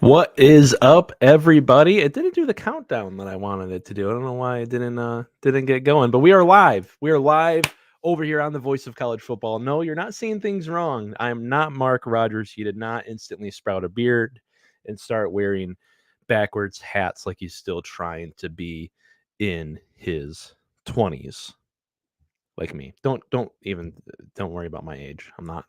What is up, everybody? It didn't do the countdown that I wanted it to do. I don't know why it didn't get going, but we are live. We are live over here on the Voice of College Football. No, you're not seeing things wrong. I am not Mark Rogers. He did not instantly sprout a beard and start wearing backwards hats like he's still trying to be in his 20s, like me. Don't worry about my age. I'm not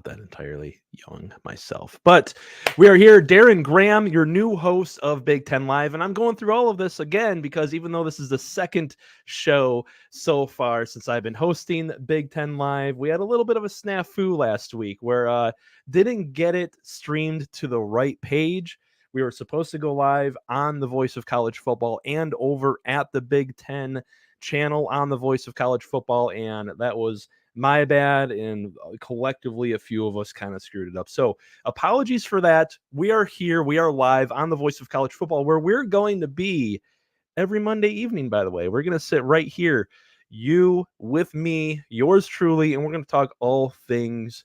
that entirely young myself, but we are here. Darren Graham, your new host of Big Ten Live. And I'm going through all of this again because even though this is the second show so far since I've been hosting Big Ten Live, we had a little bit of a snafu last week where didn't get it streamed to the right page. We were supposed to go live on the Voice of College Football and over at the Big Ten channel on the Voice of College Football, and that was my bad, and collectively a few of us kind of screwed it up. So apologies for that. We are here. We are live on the Voice of College Football, where we're going to be every Monday evening, by the way. We're going to sit right here, you with me, yours truly, and we're going to talk all things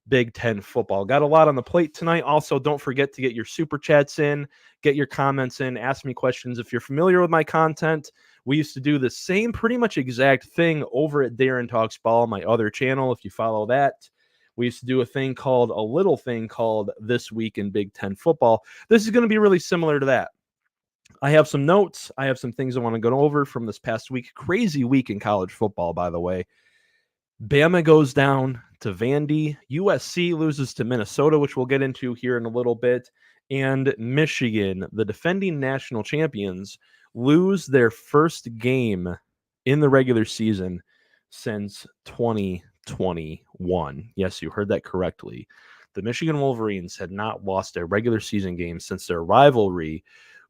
Big Ten football. Got a lot on the plate tonight. Also, don't forget to get your super chats in, get your comments in, ask me questions. If you're familiar with my content, we used to do the same pretty much exact thing over at Darren Talks Ball, my other channel. If you follow that, we used to do a little thing called This Week in Big Ten Football. This is going to be really similar to that. I have some notes. I have some things I want to go over from this past week. Crazy week in college football, by the way. Bama goes down to Vandy. USC loses to Minnesota, which we'll get into here in a little bit. And Michigan, the defending national champions, lose their first game in the regular season since 2021. Yes, you heard that correctly. The Michigan Wolverines had not lost a regular season game since their rivalry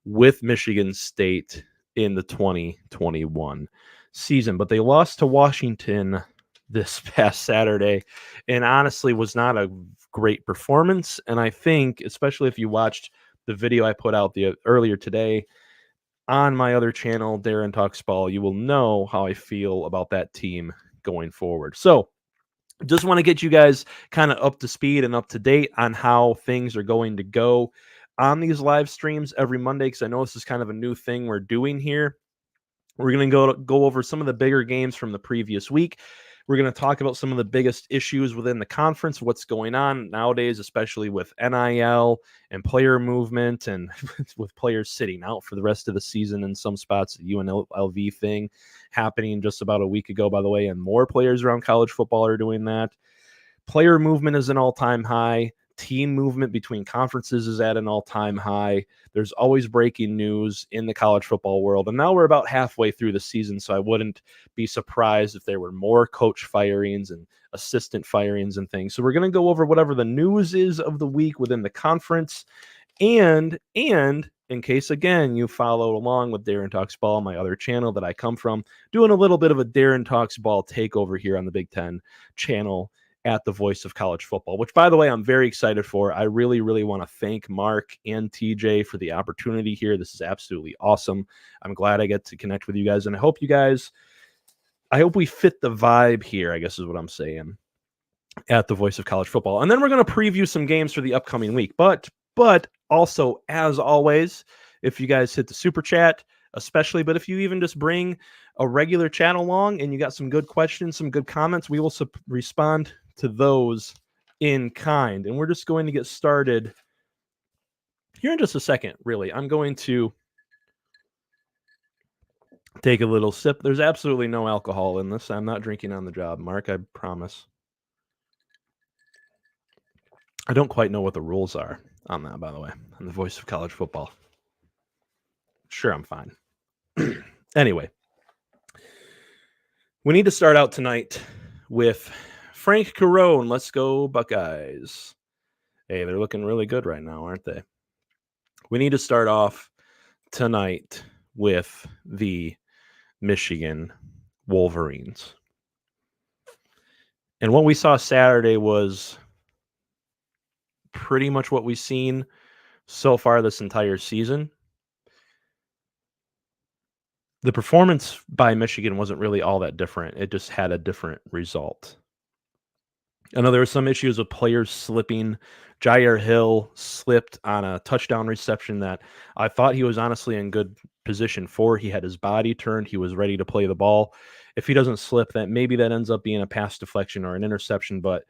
with Michigan State in the 2021 season. But they lost to Washington this past Saturday, and honestly was not a great performance. And I think, especially if you watched the video I put out earlier today on my other channel, Darren Talks Ball, you will know how I feel about that team going forward. So just want to get you guys kind of up to speed and up to date on how things are going to go on these live streams every Monday, because I know this is kind of a new thing we're doing here. We're going to go over some of the bigger games from the previous week. We're going to talk about some of the biggest issues within the conference, what's going on nowadays, especially with NIL and player movement, and with players sitting out for the rest of the season in some spots. The UNLV thing happening just about a week ago, by the way, and more players around college football are doing that. Player movement is an all-time high. Team movement between conferences is at an all-time high. There's always breaking news in the college football world. And now we're about halfway through the season, so I wouldn't be surprised if there were more coach firings and assistant firings and things. So we're going to go over whatever the news is of the week within the conference. And in case, again, you follow along with Darren Talks Ball, my other channel that I come from, doing a little bit of a Darren Talks Ball takeover here on the Big Ten channel at the Voice of College Football, which, by the way, I'm very excited for. I really, really want to thank Mark and TJ for the opportunity here. This is absolutely awesome. I'm glad I get to connect with you guys, and I hope we fit the vibe here, I guess is what I'm saying, at the Voice of College Football. And then we're going to preview some games for the upcoming week. But also, as always, if you guys hit the super chat, especially, but if you even just bring a regular chat along and you got some good questions, some good comments, we will respond to those in kind. And we're just going to get started here in just a second, really. I'm going to take a little sip. There's absolutely no alcohol in this. I'm not drinking on the job, Mark, I promise. I don't quite know what the rules are on that, by the way, on the Voice of College Football. Sure, I'm fine. Anyway, we need to start out tonight with Frank Carone. Let's go Buckeyes. Hey, they're looking really good right now, aren't they? We need to start off tonight with the Michigan Wolverines. And what we saw Saturday was pretty much what we've seen so far this entire season. The performance by Michigan wasn't really all that different. It just had a different result. I know there were some issues with players slipping. Jair Hill slipped on a touchdown reception that I thought he was honestly in good position for. He had his body turned. He was ready to play the ball. If he doesn't slip, that maybe that ends up being a pass deflection or an interception, but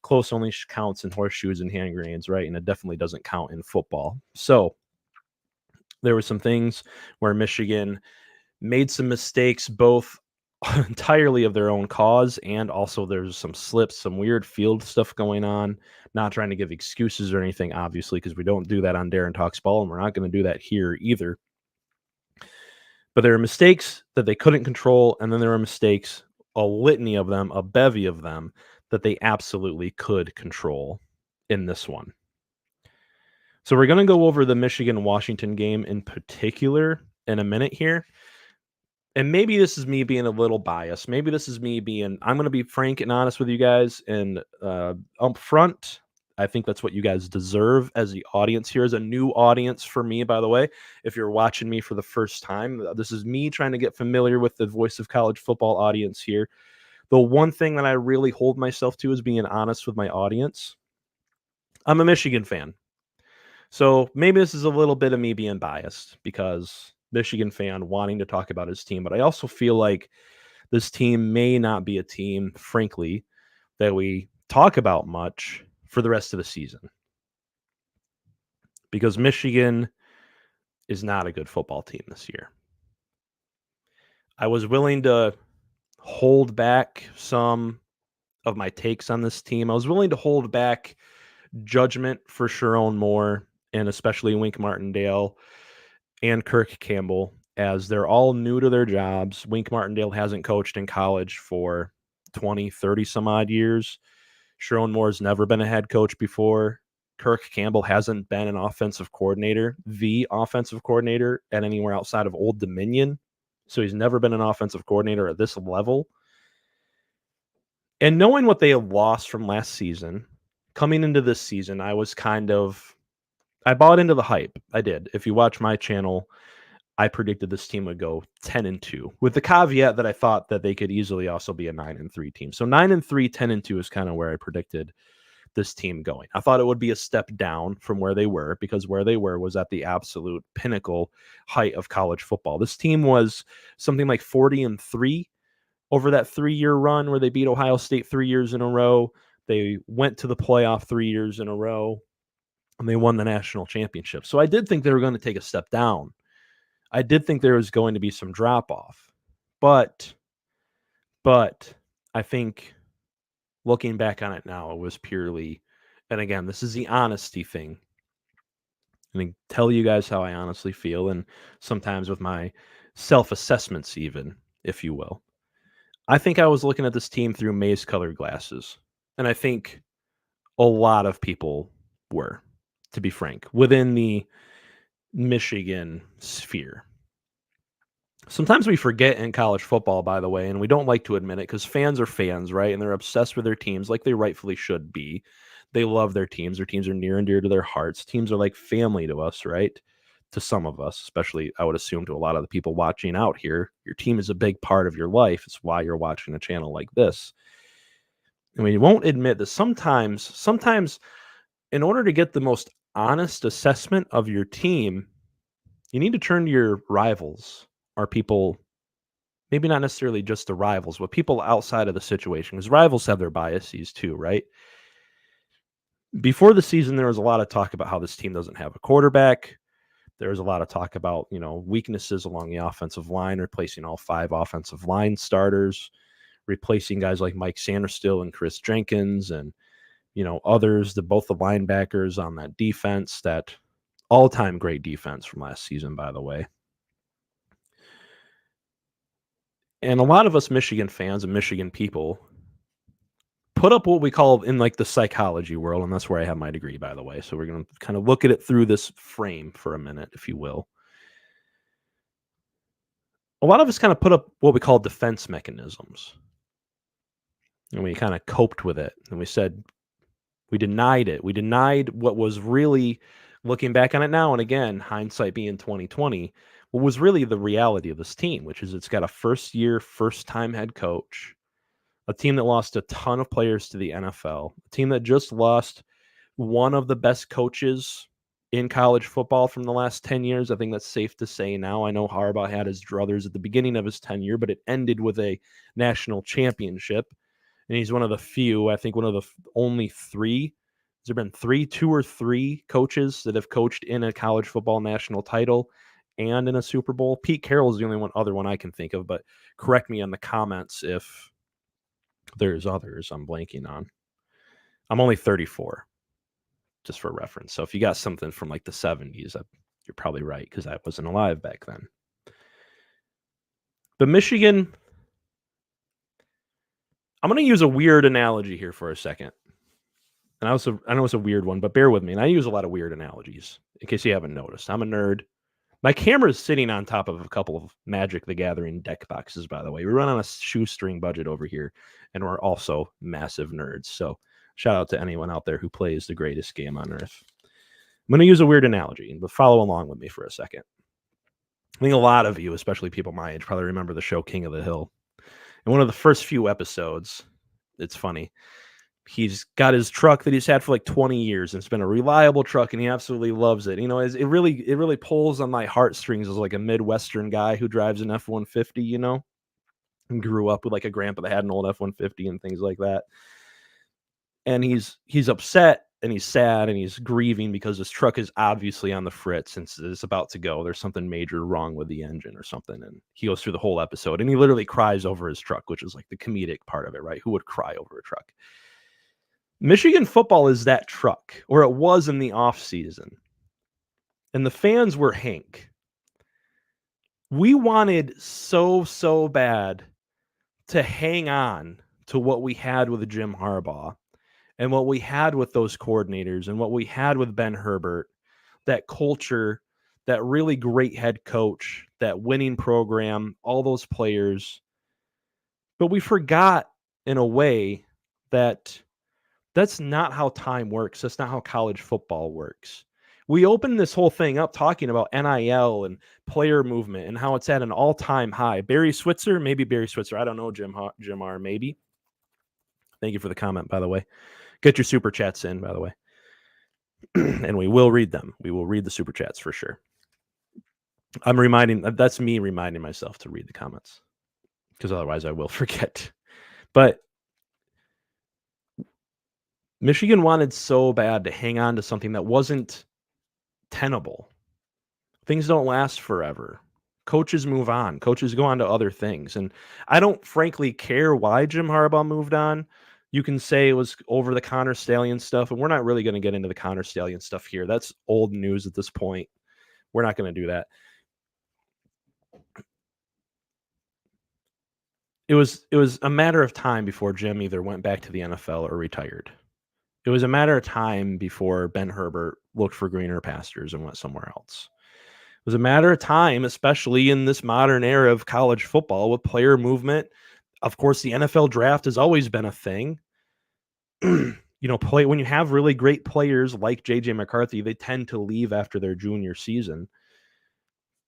close only counts in horseshoes and hand grenades, right? And it definitely doesn't count in football. So there were some things where Michigan made some mistakes, both entirely of their own cause, and also there's some slips, some weird field stuff going on. Not trying to give excuses or anything, obviously, because we don't do that on Darren Talks Ball, and we're not going to do that here either. But there are mistakes that they couldn't control, and then there are mistakes, a litany of them, a bevy of them, that they absolutely could control in this one. So we're going to go over the Michigan-Washington game in particular in a minute here. And maybe this is me being a little biased. Maybe this is me being, I'm going to be frank and honest with you guys. And up front, I think that's what you guys deserve as the audience here, as a new audience for me, by the way. If you're watching me for the first time, this is me trying to get familiar with the Voice of College Football audience here. The one thing that I really hold myself to is being honest with my audience. I'm a Michigan fan. So maybe this is a little bit of me being biased because Michigan fan wanting to talk about his team, but I also feel like this team may not be a team, frankly, that we talk about much for the rest of the season. Because Michigan is not a good football team this year. I was willing to hold back some of my takes on this team. I was willing to hold back judgment for Sharon Moore and especially Wink Martindale and Kirk Campbell, as they're all new to their jobs. Wink Martindale hasn't coached in college for 20, 30 some odd years. Sharon Moore's never been a head coach before. Kirk Campbell hasn't been an offensive coordinator, the offensive coordinator at anywhere outside of Old Dominion. So he's never been an offensive coordinator at this level. And knowing what they have lost from last season, coming into this season, I bought into the hype. I did. If you watch my channel, I predicted this team would go 10-2, with the caveat that I thought that they could easily also be a 9-3 team. So 9-3, 10-2 is kind of where I predicted this team going. I thought it would be a step down from where they were, because where they were was at the absolute pinnacle height of college football. This team was something like 40-3 over that 3-year run where they beat Ohio State 3 years in a row. They went to the playoff 3 years in a row, and they won the national championship. So I did think they were going to take a step down. I did think there was going to be some drop-off. But I think looking back on it now, it was purely, and again, this is the honesty thing. And I tell you guys how I honestly feel, and sometimes with my self-assessments even, if you will. I think I was looking at this team through maize-colored glasses. And I think a lot of people were, to be frank, within the Michigan sphere. Sometimes we forget in college football, by the way, and we don't like to admit it because fans are fans, right? And they're obsessed with their teams like they rightfully should be. They love their teams. Their teams are near and dear to their hearts. Teams are like family to us, right? To some of us, especially, I would assume, to a lot of the people watching out here. Your team is a big part of your life. It's why you're watching a channel like this. And we won't admit that sometimes in order to get the most honest assessment of your team, you need to turn to your rivals, or people, maybe not necessarily just the rivals, but people outside of the situation, because rivals have their biases too, right? Before the season, there was a lot of talk about how this team doesn't have a quarterback. There was a lot of talk about, weaknesses along the offensive line, replacing all 5 offensive line starters, replacing guys like Mike Sanderstill and Chris Jenkins and, others, both the linebackers on that defense, that all-time great defense from last season, by the way. And a lot of us Michigan fans and Michigan people put up what we call in like the psychology world, and that's where I have my degree, by the way. So we're going to kind of look at it through this frame for a minute, if you will. A lot of us kind of put up what we call defense mechanisms. And we kind of coped with it. And we said, we denied it. We denied what was really, looking back on it now, and again, hindsight being 2020, what was really the reality of this team, which is it's got a first-time head coach a team that lost a ton of players to the NFL, a team that just lost one of the best coaches in college football from the last 10 years. I think that's safe to say now. I know Harbaugh had his druthers at the beginning of his tenure, but it ended with a national championship. And he's one of the few, I think one of the only three. Has there been two or three coaches that have coached in a college football national title and in a Super Bowl? Pete Carroll is the only other one I can think of, but correct me in the comments if there's others I'm blanking on. I'm only 34, just for reference. So if you got something from like the 70s, you're probably right, because I wasn't alive back then. But Michigan, I'm going to use a weird analogy here for a second. And I know it's a weird one, but bear with me. And I use a lot of weird analogies, in case you haven't noticed. I'm a nerd. My camera is sitting on top of a couple of Magic the Gathering deck boxes, by the way. We run on a shoestring budget over here, and we're also massive nerds. So shout out to anyone out there who plays the greatest game on earth. I'm going to use a weird analogy, but follow along with me for a second. I think a lot of you, especially people my age, probably remember the show King of the Hill. In one of the first few episodes, it's funny, he's got his truck that he's had for like 20 years, and it's been a reliable truck, and he absolutely loves it. You know, it really pulls on my heartstrings as like a Midwestern guy who drives an F-150, you know, and grew up with like a grandpa that had an old F-150 and things like that. And he's upset and he's sad and he's grieving because his truck is obviously on the fritz since it's about to go. There's something major wrong with the engine or something. And he goes through the whole episode and he literally cries over his truck, which is like the comedic part of it, right? Who would cry over a truck? Michigan football is that truck, or it was in the off season. And the fans were Hank. We wanted so bad to hang on to what we had with Jim Harbaugh and what we had with those coordinators and what we had with Ben Herbert, that culture, that really great head coach, that winning program, all those players. But we forgot in a way that that's not how time works. That's not how college football works. We opened this whole thing up talking about NIL and player movement and how it's at an all-time high. Barry Switzer, I don't know, Jim R, maybe. Thank you for the comment, by the way. Get your super chats in, by the way. And we will read them. We will read the super chats for sure. That's me reminding myself to read the comments, because otherwise I will forget. But Michigan wanted so bad to hang on to something that wasn't tenable. Things don't last forever. Coaches move on. Coaches go on to other things. And I don't frankly care why Jim Harbaugh moved on. You can say it was over the Connor Stallion stuff, and we're not really going to get into the Connor Stallion stuff here. That's old news at this point. We're not going to do that. It was a matter of time before Jim either went back to the NFL or retired. It was a matter of time before Ben Herbert looked for greener pastures and went somewhere else. It was a matter of time, especially in this modern era of college football with player movement. Of course, the NFL draft has always been a thing. When you have really great players like J.J. McCarthy, they tend to leave after their junior season.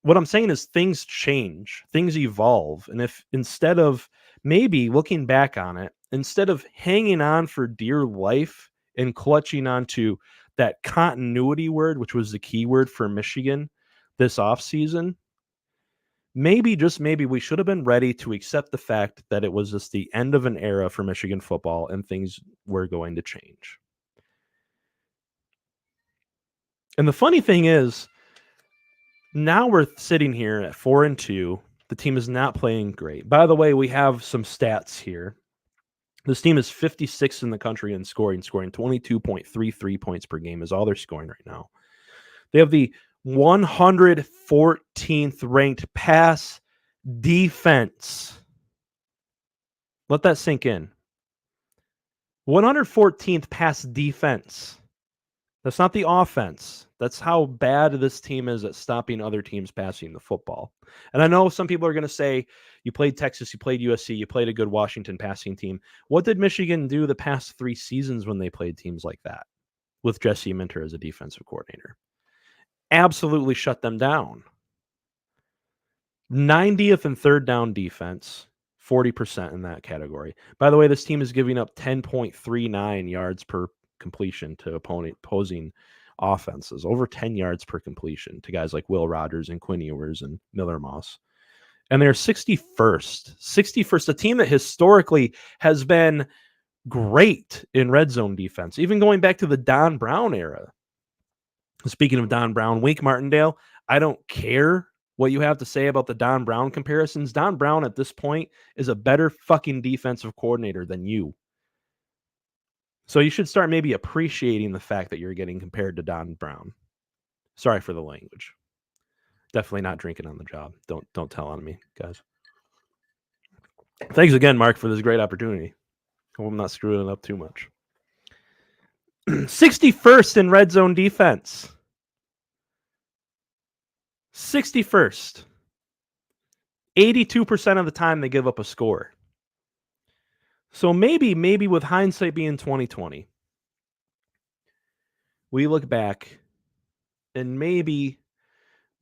What I'm saying is things change, things evolve. And if instead of maybe looking back on it, instead of hanging on for dear life and clutching onto that continuity word, which was the key word for Michigan this offseason, maybe, just maybe, we should have been ready to accept the fact that it was just the end of an era for Michigan football and things were going to change. And the funny thing is, now we're sitting here at 4-2. The team is not playing great. By the way, we have some stats here. This team is 56th in the country in scoring 22.33 points per game is all they're scoring right now. They have the 114th ranked pass defense. Let that sink in. 114th pass defense. That's not the offense. That's how bad this team is at stopping other teams passing the football. And I know some people are going to say, you played Texas, you played USC, you played a good Washington passing team. What did Michigan do the past 3 seasons when they played teams like that with Jesse Minter as a defensive coordinator? Absolutely shut them down. 90th and third down defense, 40% in that category. By the way, this team is giving up 10.39 yards per completion to opposing offenses, over 10 yards per completion to guys like Will Rogers and Quinn Ewers and Miller Moss. And they're 61st, a team that historically has been great in red zone defense, even going back to the Don Brown era. Speaking of Don Brown, Wink Martindale, I don't care what you have to say about the Don Brown comparisons. Don Brown at this point is a better fucking defensive coordinator than you. So you should start maybe appreciating the fact that you're getting compared to Don Brown. Sorry for the language. Definitely not drinking on the job. Don't tell on me, guys. Thanks again, Mark, for this great opportunity. Hope I'm not screwing it up too much. 61st in red zone defense. 61st. 82% of the time they give up a score. So maybe with hindsight being 2020, we look back and maybe,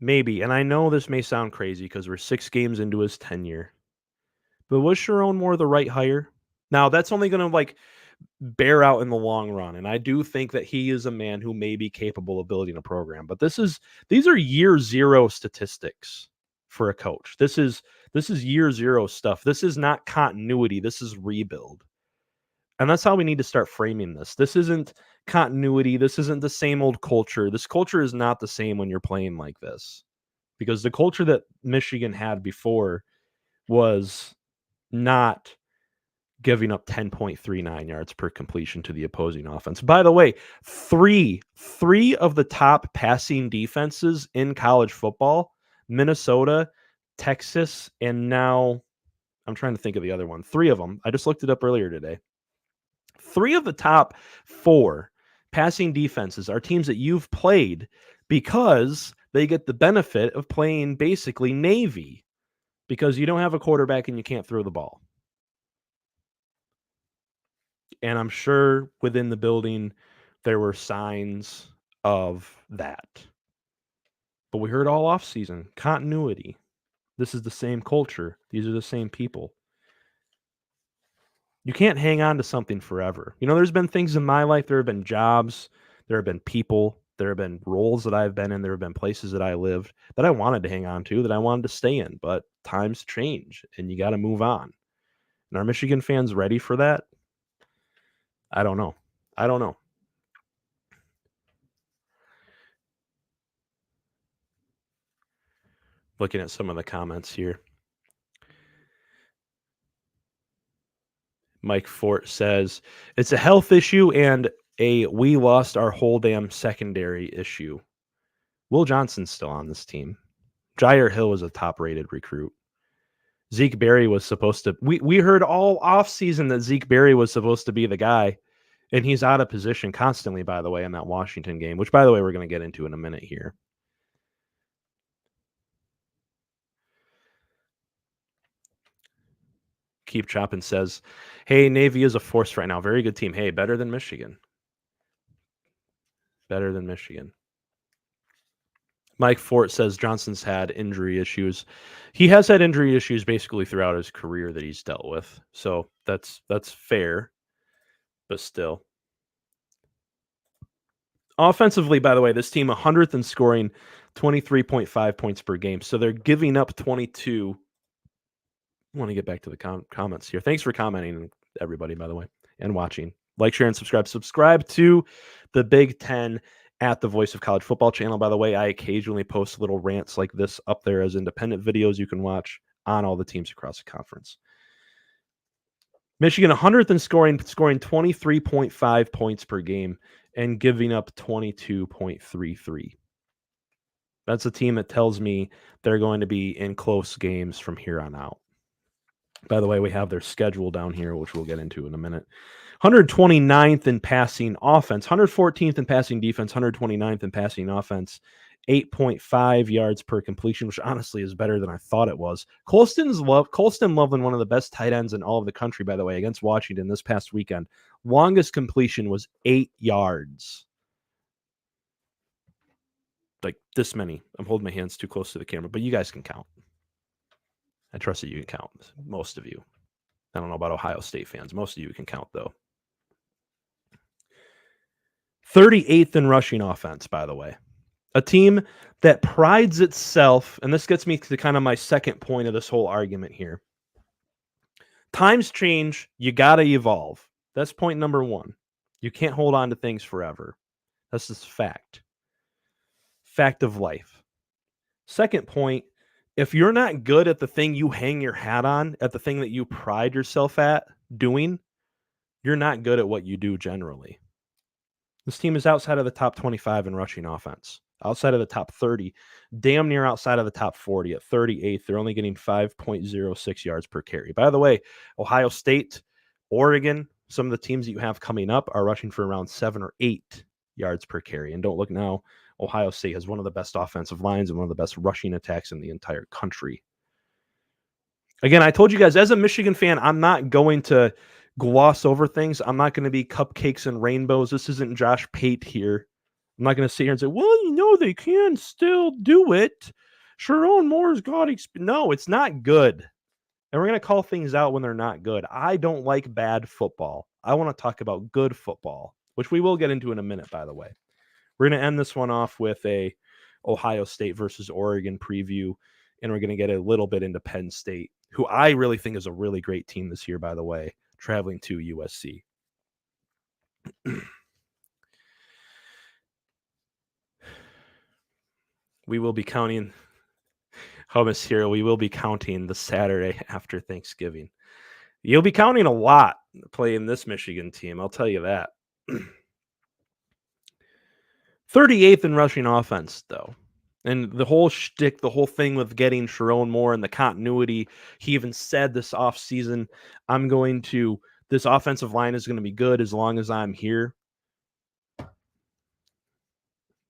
and I know this may sound crazy because we're 6 games into his tenure, but was Sharon Moore the right hire? Now, that's only going to bear out in the long run, and I do think that he is a man who may be capable of building a program, but these are year zero statistics for a coach. This is year zero stuff. This is not continuity. This is rebuild. And that's how we need to start framing this. This isn't continuity. This isn't the same old culture. This culture is not the same when you're playing like this, because the culture that Michigan had before was not giving up 10.39 yards per completion to the opposing offense. By the way, three of the top passing defenses in college football, Minnesota, Texas, and now I'm trying to think of the other one. 3 of them. I just looked it up earlier today. 3 of the top 4 passing defenses are teams that you've played because they get the benefit of playing basically Navy, because you don't have a quarterback and you can't throw the ball. And I'm sure within the building there were signs of that. But we heard all offseason, continuity. This is the same culture. These are the same people. You can't hang on to something forever. There's been things in my life. There have been jobs. There have been people. There have been roles that I've been in. There have been places that I lived that I wanted to hang on to, that I wanted to stay in. But times change, and you got to move on. And are Michigan fans ready for that? I don't know. Looking at some of the comments here. Mike Fort says, it's a health issue and we lost our whole damn secondary issue. Will Johnson's still on this team. Jair Hill was a top-rated recruit. Zeke Berry was supposed to... We heard all offseason that Zeke Berry was supposed to be the guy, and he's out of position constantly, by the way, in that Washington game, which, by the way, we're going to get into in a minute here. Keep Chopping says, hey, Navy is a force right now. Very good team. Hey, better than Michigan. Better than Michigan. Mike Fort says Johnson's had injury issues. He has had injury issues basically throughout his career that he's dealt with. So that's fair, but still. Offensively, by the way, this team 100th in scoring, 23.5 points per game. So they're giving up 22. I want to get back to the comments here. Thanks for commenting, everybody, by the way, and watching. Like, share, and subscribe. Subscribe to the Big Ten at the Voice of College Football channel. By the way, I occasionally post little rants like this up there as independent videos you can watch on all the teams across the conference. Michigan 100th in scoring 23.5 points per game and giving up 22.33. That's a team that tells me they're going to be in close games from here on out. By the way, we have their schedule down here, which we'll get into in a minute. 129th in passing offense, 114th in passing defense, 129th in passing offense, 8.5 yards per completion, which honestly is better than I thought it was. Colston Loveland, one of the best tight ends in all of the country, by the way, against Washington this past weekend. Longest completion was 8 yards. Like this many. I'm holding my hands too close to the camera, but you guys can count. I trust that you can count, most of you. I don't know about Ohio State fans. Most of you can count, though. 38th in rushing offense, by the way. A team that prides itself, and this gets me to kind of my second point of this whole argument here. Times change, you got to evolve. That's point number one. You can't hold on to things forever. That's just fact. Fact of life. Second point, if you're not good at the thing you hang your hat on, at the thing that you pride yourself at doing, you're not good at what you do generally. This team is outside of the top 25 in rushing offense, outside of the top 30, damn near outside of the top 40 at 38th. They're only getting 5.06 yards per carry. By the way, Ohio State, Oregon, some of the teams that you have coming up are rushing for around 7 or 8 yards per carry. And don't look now, Ohio State has one of the best offensive lines and one of the best rushing attacks in the entire country. Again, I told you guys, as a Michigan fan, I'm not going to gloss over things. I'm not going to be cupcakes and rainbows. This isn't Josh Pate here. I'm not going to sit here and say, well, they can still do it. Sharon Moore's got no, it's not good. And we're going to call things out when they're not good. I don't like bad football. I want to talk about good football, which we will get into in a minute, by the way. We're going to end this one off with a Ohio State versus Oregon preview, and we're going to get a little bit into Penn State, who I really think is a really great team this year, by the way, traveling to USC. We will be counting, Hummus here, we will be counting the Saturday after Thanksgiving. You'll be counting a lot playing this Michigan team, I'll tell you that. 38th in rushing offense, though. And the whole shtick, the whole thing with getting Sharon Moore and the continuity, he even said this offseason, this offensive line is going to be good as long as I'm here.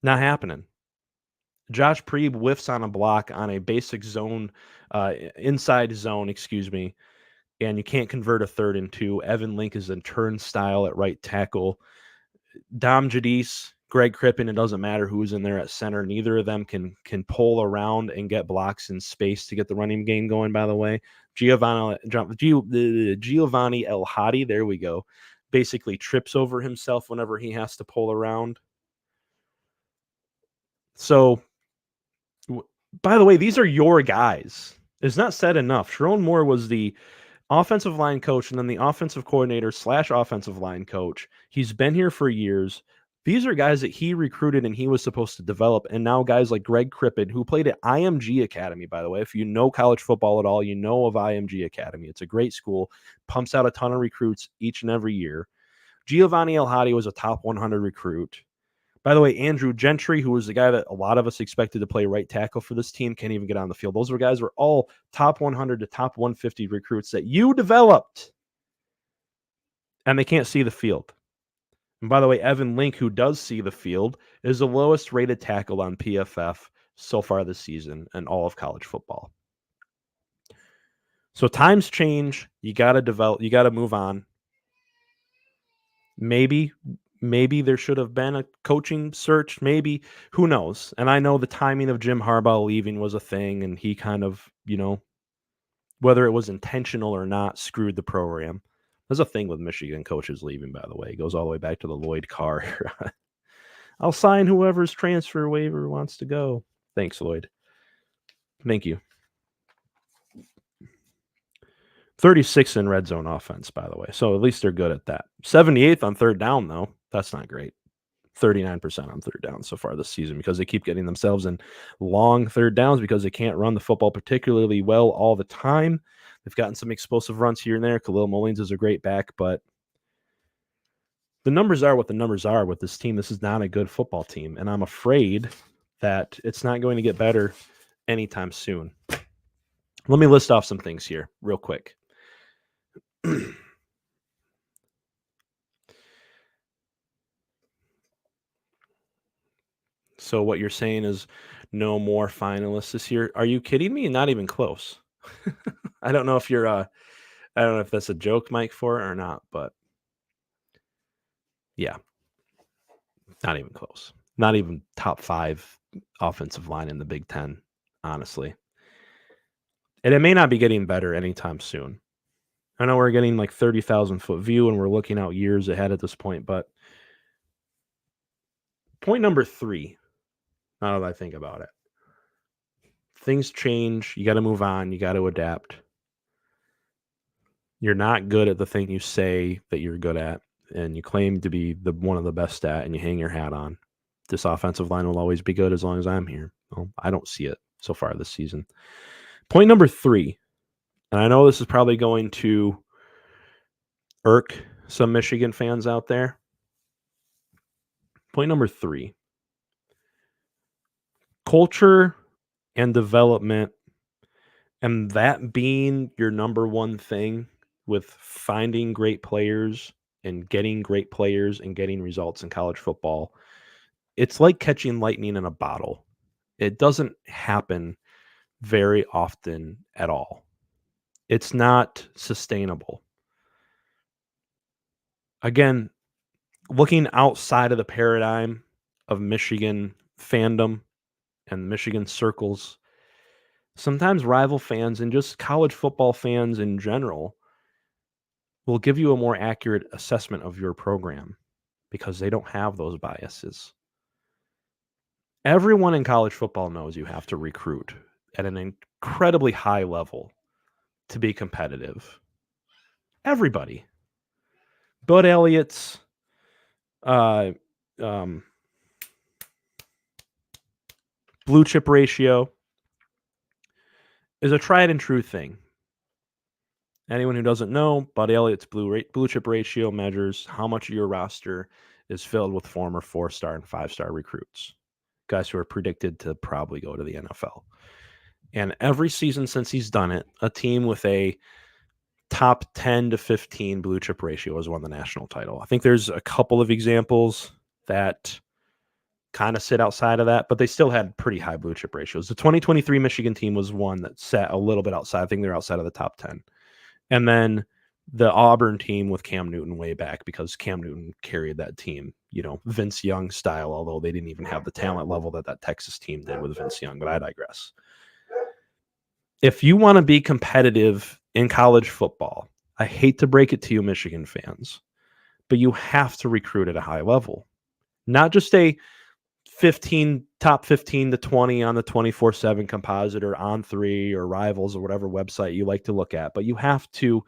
Not happening. Josh Preeb whiffs on a block on a basic zone, inside zone, and you can't convert a 3rd and 2. Evan Link is in turnstile at right tackle. Dom Jadis, Greg Crippen, it doesn't matter who's in there at center. Neither of them can pull around and get blocks in space to get the running game going, by the way. Giovanni El Hadi, there we go, basically trips over himself whenever he has to pull around. So, by the way, these are your guys. It's not said enough. Sharon Moore was the offensive line coach and then the offensive coordinator / offensive line coach. He's been here for years. These are guys that he recruited and he was supposed to develop. And now guys like Greg Crippen, who played at IMG Academy, by the way. If you know college football at all, you know of IMG Academy. It's a great school, pumps out a ton of recruits each and every year. Giovanni El Hadi was a top 100 recruit. By the way, Andrew Gentry, who was the guy that a lot of us expected to play right tackle for this team, can't even get on the field. Those guys were all top 100 to top 150 recruits that you developed, and they can't see the field. And by the way, Evan Link, who does see the field, is the lowest rated tackle on PFF so far this season in all of college football. So times change. You got to develop. You got to move on. Maybe there should have been a coaching search. Maybe. Who knows? And I know the timing of Jim Harbaugh leaving was a thing, and he kind of, whether it was intentional or not, screwed the program. There's a thing with Michigan coaches leaving, by the way. It goes all the way back to the Lloyd Carr. I'll sign whoever's transfer waiver wants to go. Thanks, Lloyd. Thank you. 36 in red zone offense, by the way. So at least they're good at that. 78th on third down, though. That's not great. 39% on third down so far this season because they keep getting themselves in long third downs because they can't run the football particularly well all the time. They've gotten some explosive runs here and there. Khalil Mullins is a great back, but the numbers are what the numbers are with this team. This is not a good football team, and I'm afraid that it's not going to get better anytime soon. Let me list off some things here real quick. So what you're saying is no more finalists this year. Are you kidding me? Not even close. I don't know if you're I don't know if that's a joke, Mike, for it or not, but yeah. Not even close. Not even top 5 offensive line in the Big Ten, honestly. And it may not be getting better anytime soon. I know we're getting like 30,000 foot view and we're looking out years ahead at this point, but point number 3, now that I think about it, things change. You got to move on. You got to adapt. You're not good at the thing you say that you're good at and you claim to be one of the best at, and you hang your hat on. This offensive line will always be good as long as I'm here. Well, I don't see it so far this season. Point number 3, and I know this is probably going to irk some Michigan fans out there. Point number 3, culture and development, and that being your number one thing with finding great players and getting great players and getting results in college football. It's like catching lightning in a bottle. It doesn't happen very often at all. It's not sustainable. Again, looking outside of the paradigm of Michigan fandom and Michigan circles, sometimes rival fans and just college football fans in general will give you a more accurate assessment of your program because they don't have those biases. Everyone in college football knows you have to recruit at an incredibly high level to be competitive. Everybody. Bud Elliott's blue chip ratio is a tried and true thing. Anyone who doesn't know, Bud Elliott's blue chip ratio measures how much of your roster is filled with former 4-star and 5-star recruits, guys who are predicted to probably go to the NFL. And every season since he's done it, a team with a top 10 to 15 blue chip ratio has won the national title. I think there's a couple of examples that kind of sit outside of that, but they still had pretty high blue chip ratios. The 2023 Michigan team was one that sat a little bit outside. I think they're outside of the top 10. And then the Auburn team with Cam Newton way back, because Cam Newton carried that team, Vince Young style, although they didn't even have the talent level that Texas team did with Vince Young, but I digress. If you want to be competitive in college football, I hate to break it to you, Michigan fans, but you have to recruit at a high level. Not just a top 15 to 20 on the 24/7 composite or On3 or Rivals or whatever website you like to look at, but you have to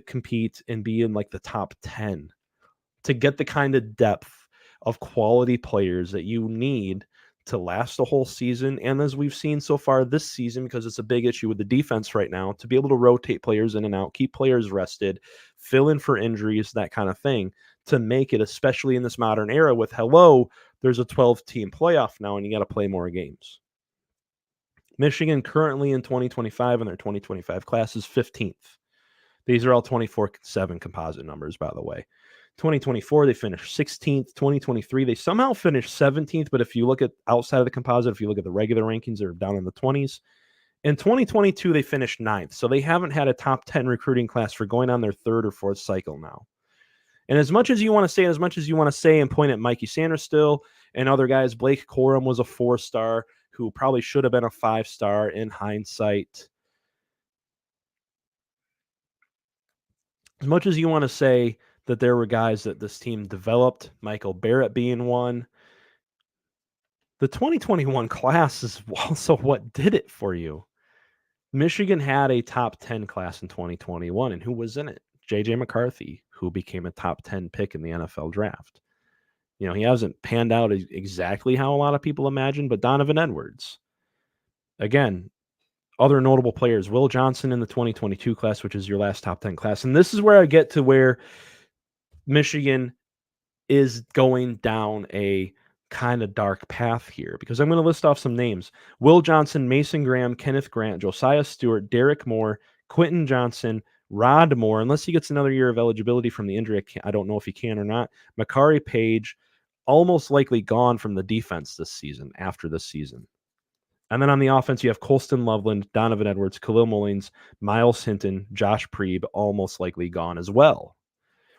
compete and be in like the top 10 to get the kind of depth of quality players that you need to last a whole season. And as we've seen so far this season, because it's a big issue with the defense right now, to be able to rotate players in and out, keep players rested, fill in for injuries, that kind of thing, to make it, especially in this modern era with there's a 12-team playoff now and you got to play more games. Michigan currently in 2025 in their 2025 class is 15th. These are all 24/7 composite numbers, by the way. 2024, they finished 16th. 2023, they somehow finished 17th, but if you look at outside of the composite, if you look at the regular rankings, they're down in the 20s. In 2022, they finished 9th, so they haven't had a top 10 recruiting class for going on their 3rd or 4th cycle now. And as much as you want to say, and as much as you want to say and point at Mikey Sanders still and other guys, Blake Corum was a 4-star who probably should have been a 5-star in hindsight. As much as you want to say that there were guys that this team developed, Michael Barrett being one, the 2021 class is also what did it for you. Michigan had a top 10 class in 2021, and who was in it? J.J. McCarthy, who became a top 10 pick in the NFL draft. He hasn't panned out exactly how a lot of people imagined, but Donovan Edwards. Again, other notable players, Will Johnson in the 2022 class, which is your last top 10 class. And this is where I get to where Michigan is going down a kind of dark path here, because I'm going to list off some names. Will Johnson, Mason Graham, Kenneth Grant, Josiah Stewart, Derek Moore, Quentin Johnson, Rod Moore, unless he gets another year of eligibility from the injury. I don't know if he can or not. Makari Page, almost likely gone from the defense this season, after this season. And then on the offense, you have Colston Loveland, Donovan Edwards, Khalil Mullings, Miles Hinton, Josh Preeb, almost likely gone as well.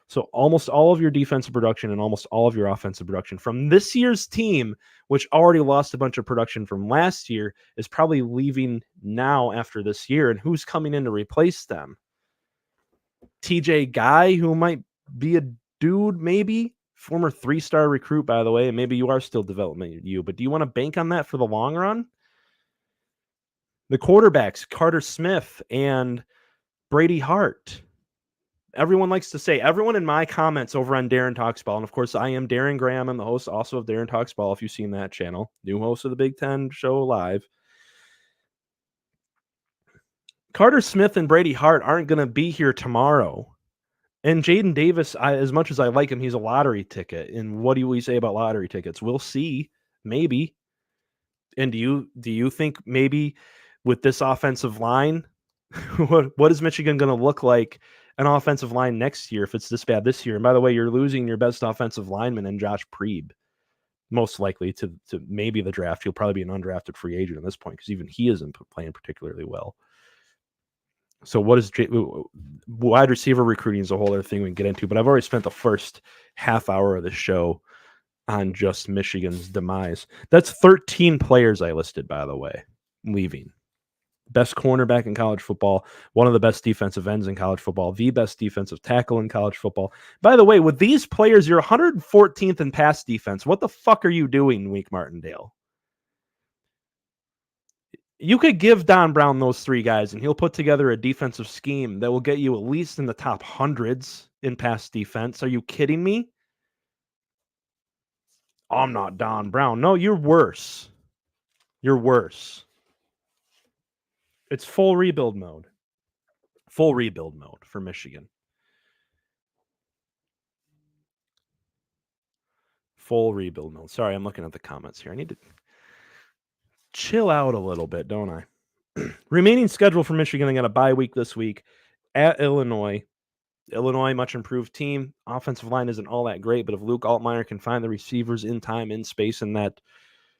So almost all of your defensive production and almost all of your offensive production from this year's team, which already lost a bunch of production from last year, is probably leaving now after this year. And who's coming in to replace them? TJ Guy, who might be a dude, maybe former 3-star recruit, by the way, and maybe you are still developing you, but do you want to bank on that for the long run? The quarterbacks, Carter Smith and Brady Hart. Everyone likes to say, everyone in my comments over on Darren Talks Ball, and of course I am Darren Graham. I'm the host also of Darren Talks Ball, if you've seen that channel, new host of the Big Ten show live. Carter Smith and Brady Hart aren't going to be here tomorrow. And Jaden Davis, as much as I like him, he's a lottery ticket. And what do we say about lottery tickets? We'll see, maybe. And do you think maybe with this offensive line, what is Michigan going to look like an offensive line next year if it's this bad this year? And by the way, you're losing your best offensive lineman in Josh Preeb, most likely to maybe the draft. He'll probably be an undrafted free agent at this point because even he isn't playing particularly well. So what is wide receiver recruiting is a whole other thing we can get into, but I've already spent the first half hour of the show on just Michigan's demise. That's 13 players I listed, by the way, leaving. Best cornerback in college football, one of the best defensive ends in college football, the best defensive tackle in college football. By the way, with these players, you're 114th in pass defense. What the fuck are you doing, Wink Martindale? You could give Don Brown those three guys, and he'll put together a defensive scheme that will get you at least in the top hundreds in pass defense. Are you kidding me? I'm not Don Brown. No, you're worse. You're worse. It's full rebuild mode. Full rebuild mode for Michigan. Full rebuild mode. Sorry, I'm looking at the comments here. I need to chill out a little bit, don't I? Remaining schedule for Michigan. They got a bye week this week at Illinois. Illinois, much improved team. Offensive line isn't all that great, but if Luke Altmaier can find the receivers in time, in space, and that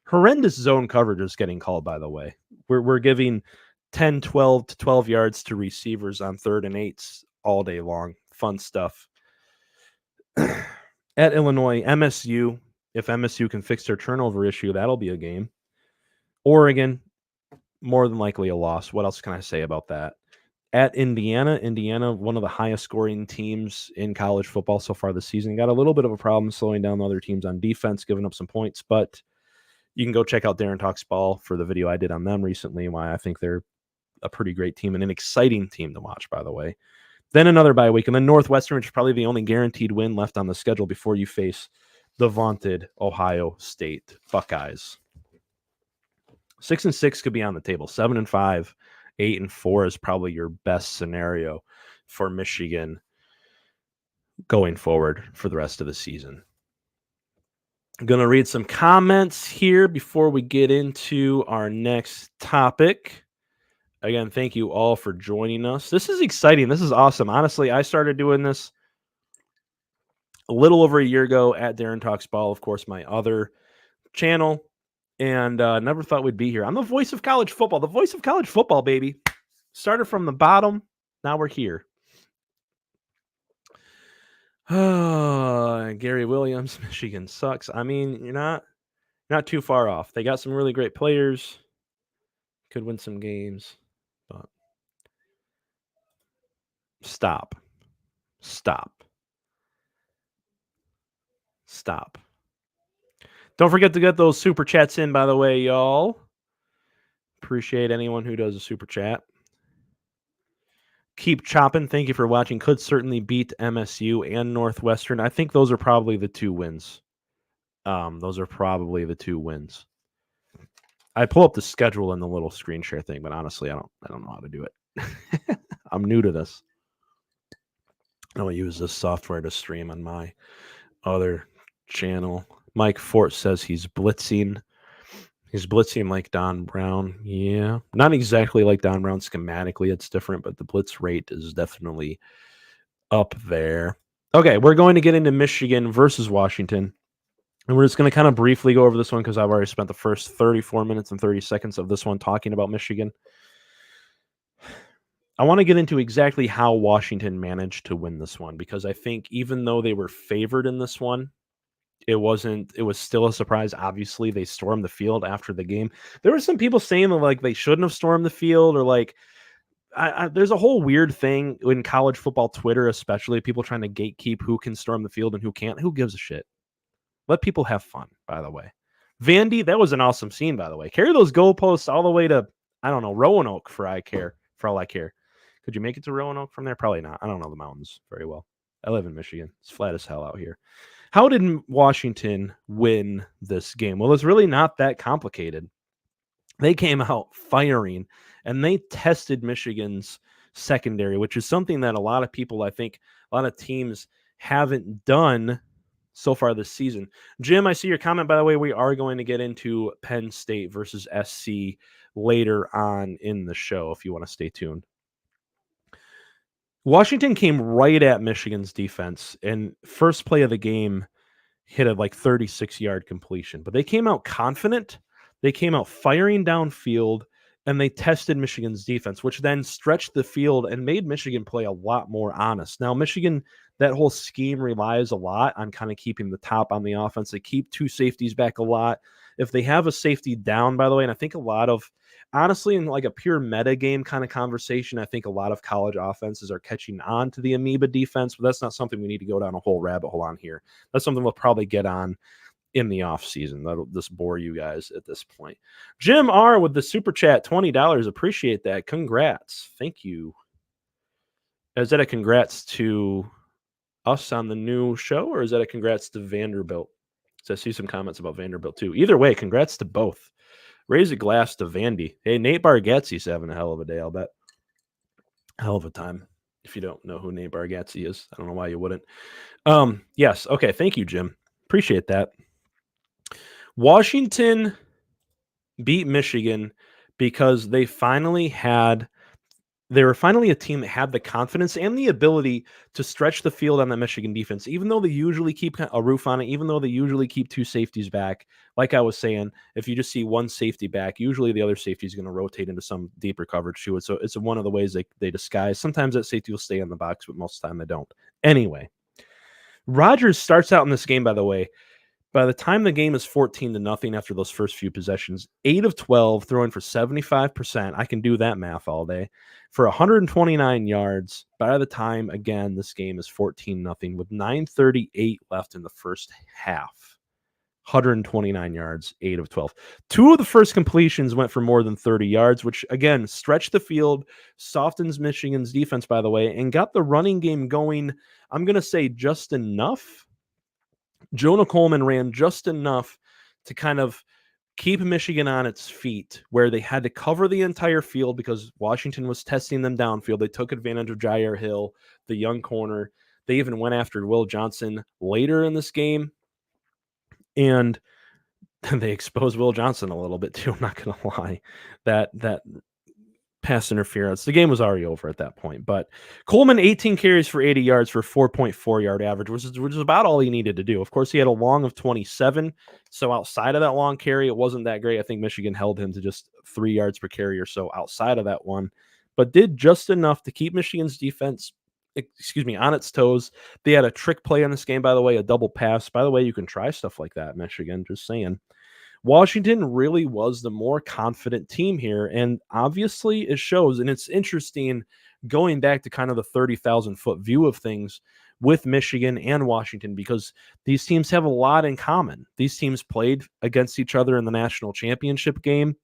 horrendous zone coverage is getting called, by the way. We're giving 10, 12 to 12 yards to receivers on 3rd and 8s all day long. Fun stuff. At Illinois, MSU. If MSU can fix their turnover issue, that'll be a game. Oregon, more than likely a loss. What else can I say about that? At Indiana, one of the highest scoring teams in college football so far this season, got a little bit of a problem slowing down the other teams on defense, giving up some points, but you can go check out Darren Talks Ball for the video I did on them recently and why I think they're a pretty great team and an exciting team to watch, by the way. Then another bye week, and then Northwestern, which is probably the only guaranteed win left on the schedule before you face the vaunted Ohio State Buckeyes. 6-6 could be on the table. 7-5, 8-4 is probably your best scenario for Michigan going forward for the rest of the season. I'm going to read some comments here before we get into our next topic. Again, thank you all for joining us. This is exciting. This is awesome. Honestly, I started doing this a little over a year ago at Darren Talks Ball, of course, my other channel, and never thought we'd be here. I'm the voice of college football. The voice of college football, baby. Started from the bottom. Now we're here. Gary Williams, Michigan sucks. I mean, you're not too far off. They got some really great players. Could win some games, but stop. Don't forget to get those super chats in, by the way, y'all. Appreciate anyone who does a super chat. Keep chopping. Thank you for watching. Could certainly beat MSU and Northwestern. I think those are probably the two wins. I pull up the schedule in the little screen share thing, but honestly, I don't know how to do it. I'm new to this. I don't use this software to stream on my other channel. Mike Fort says he's blitzing. He's blitzing like Don Brown. Yeah, not exactly like Don Brown schematically. It's different, but the blitz rate is definitely up there. Okay, we're going to get into Michigan versus Washington. And we're just going to kind of briefly go over this one because I've already spent the first 34 minutes and 30 seconds of this one talking about Michigan. I want to get into exactly how Washington managed to win this one because I think even though they were favored in this one, it was still a surprise. Obviously, they stormed the field after the game. There were some people saying that like they shouldn't have stormed the field or like there's a whole weird thing in college football Twitter, especially people trying to gatekeep who can storm the field and who can't. Who gives a shit? Let people have fun, by the way. Vandy, that was an awesome scene, by the way. Carry those goalposts all the way to, I don't know, Roanoke for all I care. Could you make it to Roanoke from there? Probably not. I don't know the mountains very well. I live in Michigan. It's flat as hell out here. How did Washington win this game? Well, it's really not that complicated. They came out firing, and they tested Michigan's secondary, which is something that a lot of people, I think, a lot of teams haven't done so far this season. Jim, I see your comment, by the way. We are going to get into Penn State versus SC later on in the show if you want to stay tuned. Washington came right at Michigan's defense, and first play of the game hit a 36-yard completion. But they came out confident. They came out firing downfield, and they tested Michigan's defense, which then stretched the field and made Michigan play a lot more honest. Now, Michigan, that whole scheme relies a lot on kind of keeping the top on the offense. They keep two safeties back a lot. If they have a safety down, by the way, and I think a lot of, honestly, in a pure meta game kind of conversation, I think a lot of college offenses are catching on to the amoeba defense, but that's not something we need to go down a whole rabbit hole on here. That's something we'll probably get on in the off season. That'll just bore you guys at this point. Jim R with the super chat, $20. Appreciate that. Congrats. Thank you. Is that a congrats to us on the new show, or is that a congrats to Vanderbilt? So I see some comments about Vanderbilt too. Either way, congrats to both. Raise a glass to Vandy. Hey, Nate Bargatze's having a hell of a day, I'll bet. Hell of a time. If you don't know who Nate Bargatze is, I don't know why you wouldn't. Yes. Okay. Thank you, Jim. Appreciate that. Washington beat Michigan because they were finally a team that had the confidence and the ability to stretch the field on the Michigan defense, even though they usually keep a roof on it, even though they usually keep two safeties back. Like I was saying, if you just see one safety back, usually the other safety is going to rotate into some deeper coverage to it. So it's one of the ways they disguise. Sometimes that safety will stay in the box, but most of the time they don't. Anyway, Rogers starts out in this game, by the way. By the time the game is 14-0 after those first few possessions, 8 of 12, throwing for 75%. I can do that math all day. For 129 yards. By the time, again, this game is 14-0 with 9:38 left in the first half. 129 yards, 8 of 12. 2 of the first completions went for more than 30 yards, which, again, stretched the field, softens Michigan's defense, by the way, and got the running game going, I'm going to say just enough. Jonah Coleman ran just enough to kind of keep Michigan on its feet, where they had to cover the entire field because Washington was testing them downfield. They took advantage of Jair Hill, the young corner. They even went after Will Johnson later in this game, and they exposed Will Johnson a little bit too. I'm not going to lie. That pass interference. The game was already over at that point. But Coleman, 18 carries for 80 yards for 4.4 yard average, which is about all he needed to do. Of course, he had a long of 27. So outside of that long carry, it wasn't that great. I think Michigan held him to just 3 yards per carry or so outside of that one, but did just enough to keep Michigan's defense, on its toes. They had a trick play in this game, by the way, a double pass. By the way, you can try stuff like that, Michigan, just saying. Washington really was the more confident team here, and obviously it shows. And it's interesting going back to kind of the 30,000-foot view of things with Michigan and Washington, because these teams have a lot in common. These teams played against each other in the national championship game.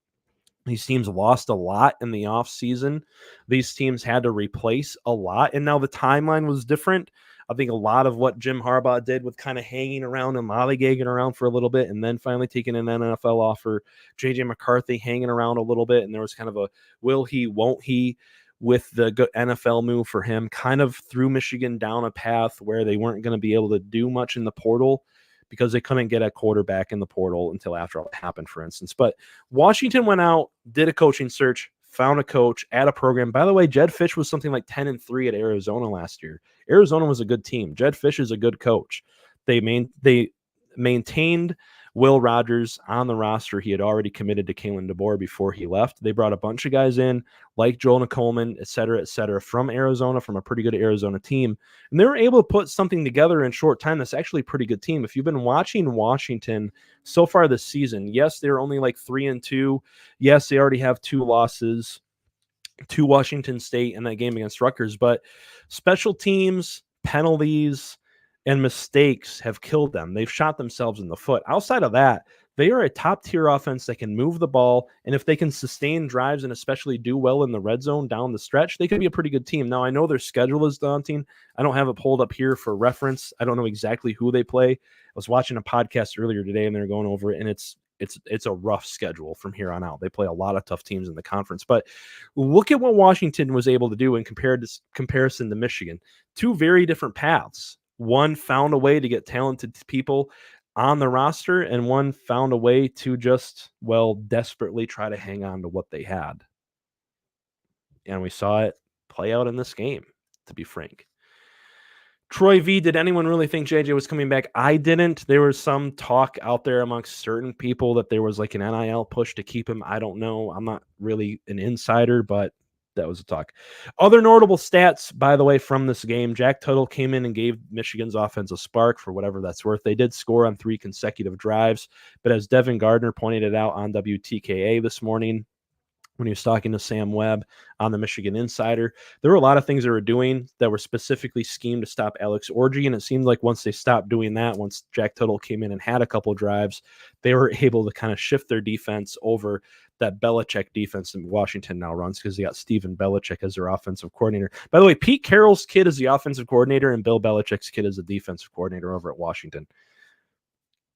These teams lost a lot in the offseason. These teams had to replace a lot, and now the timeline was different. I think a lot of what Jim Harbaugh did with kind of hanging around and lollygagging around for a little bit and then finally taking an NFL offer, J.J. McCarthy hanging around a little bit, and there was kind of a will he, won't he with the NFL move for him, kind of threw Michigan down a path where they weren't going to be able to do much in the portal because they couldn't get a quarterback in the portal until after all that happened, for instance. But Washington went out, did a coaching search, found a coach at a program. By the way, Jed Fish was something like 10-3 at Arizona last year. Arizona was a good team. Jed Fish is a good coach. They maintained Will Rogers on the roster. He had already committed to Kalen DeBoer before he left. They brought a bunch of guys in, like Jonah Coleman, et cetera, from Arizona, from a pretty good Arizona team. And they were able to put something together in short time that's actually a pretty good team. If you've been watching Washington so far this season, yes, they're only like 3-2. Yes, they already have 2 losses. to Washington State in that game against Rutgers. But special teams, penalties, and mistakes have killed them. They've shot themselves in the foot. Outside of that, they are a top-tier offense that can move the ball, and if they can sustain drives and especially do well in the red zone down the stretch, they could be a pretty good team. Now, I know their schedule is daunting. I don't have it pulled up here for reference. I don't know exactly who they play. I was watching a podcast earlier today, and they're going over it, and it's a rough schedule from here on out. They play a lot of tough teams in the conference, but look at what Washington was able to do in comparison to Michigan. Two very different paths. One found a way to get talented people on the roster, and one found a way to just, desperately try to hang on to what they had. And we saw it play out in this game, to be frank. Troy V, did anyone really think JJ was coming back? I didn't. There was some talk out there amongst certain people that there was like an NIL push to keep him. I don't know. I'm not really an insider, but that was a talk. Other notable stats, by the way, from this game, Jack Tuttle came in and gave Michigan's offense a spark for whatever that's worth. They did score on 3 consecutive drives, but as Devin Gardner pointed it out on WTKA this morning, when he was talking to Sam Webb on the Michigan Insider, there were a lot of things they were doing that were specifically schemed to stop Alex Orji, and it seemed like once they stopped doing that, once Jack Tuttle came in and had a couple drives, they were able to kind of shift their defense over that Belichick defense that Washington now runs, because they got Steven Belichick as their offensive coordinator. By the way, Pete Carroll's kid is the offensive coordinator, and Bill Belichick's kid is the defensive coordinator over at Washington.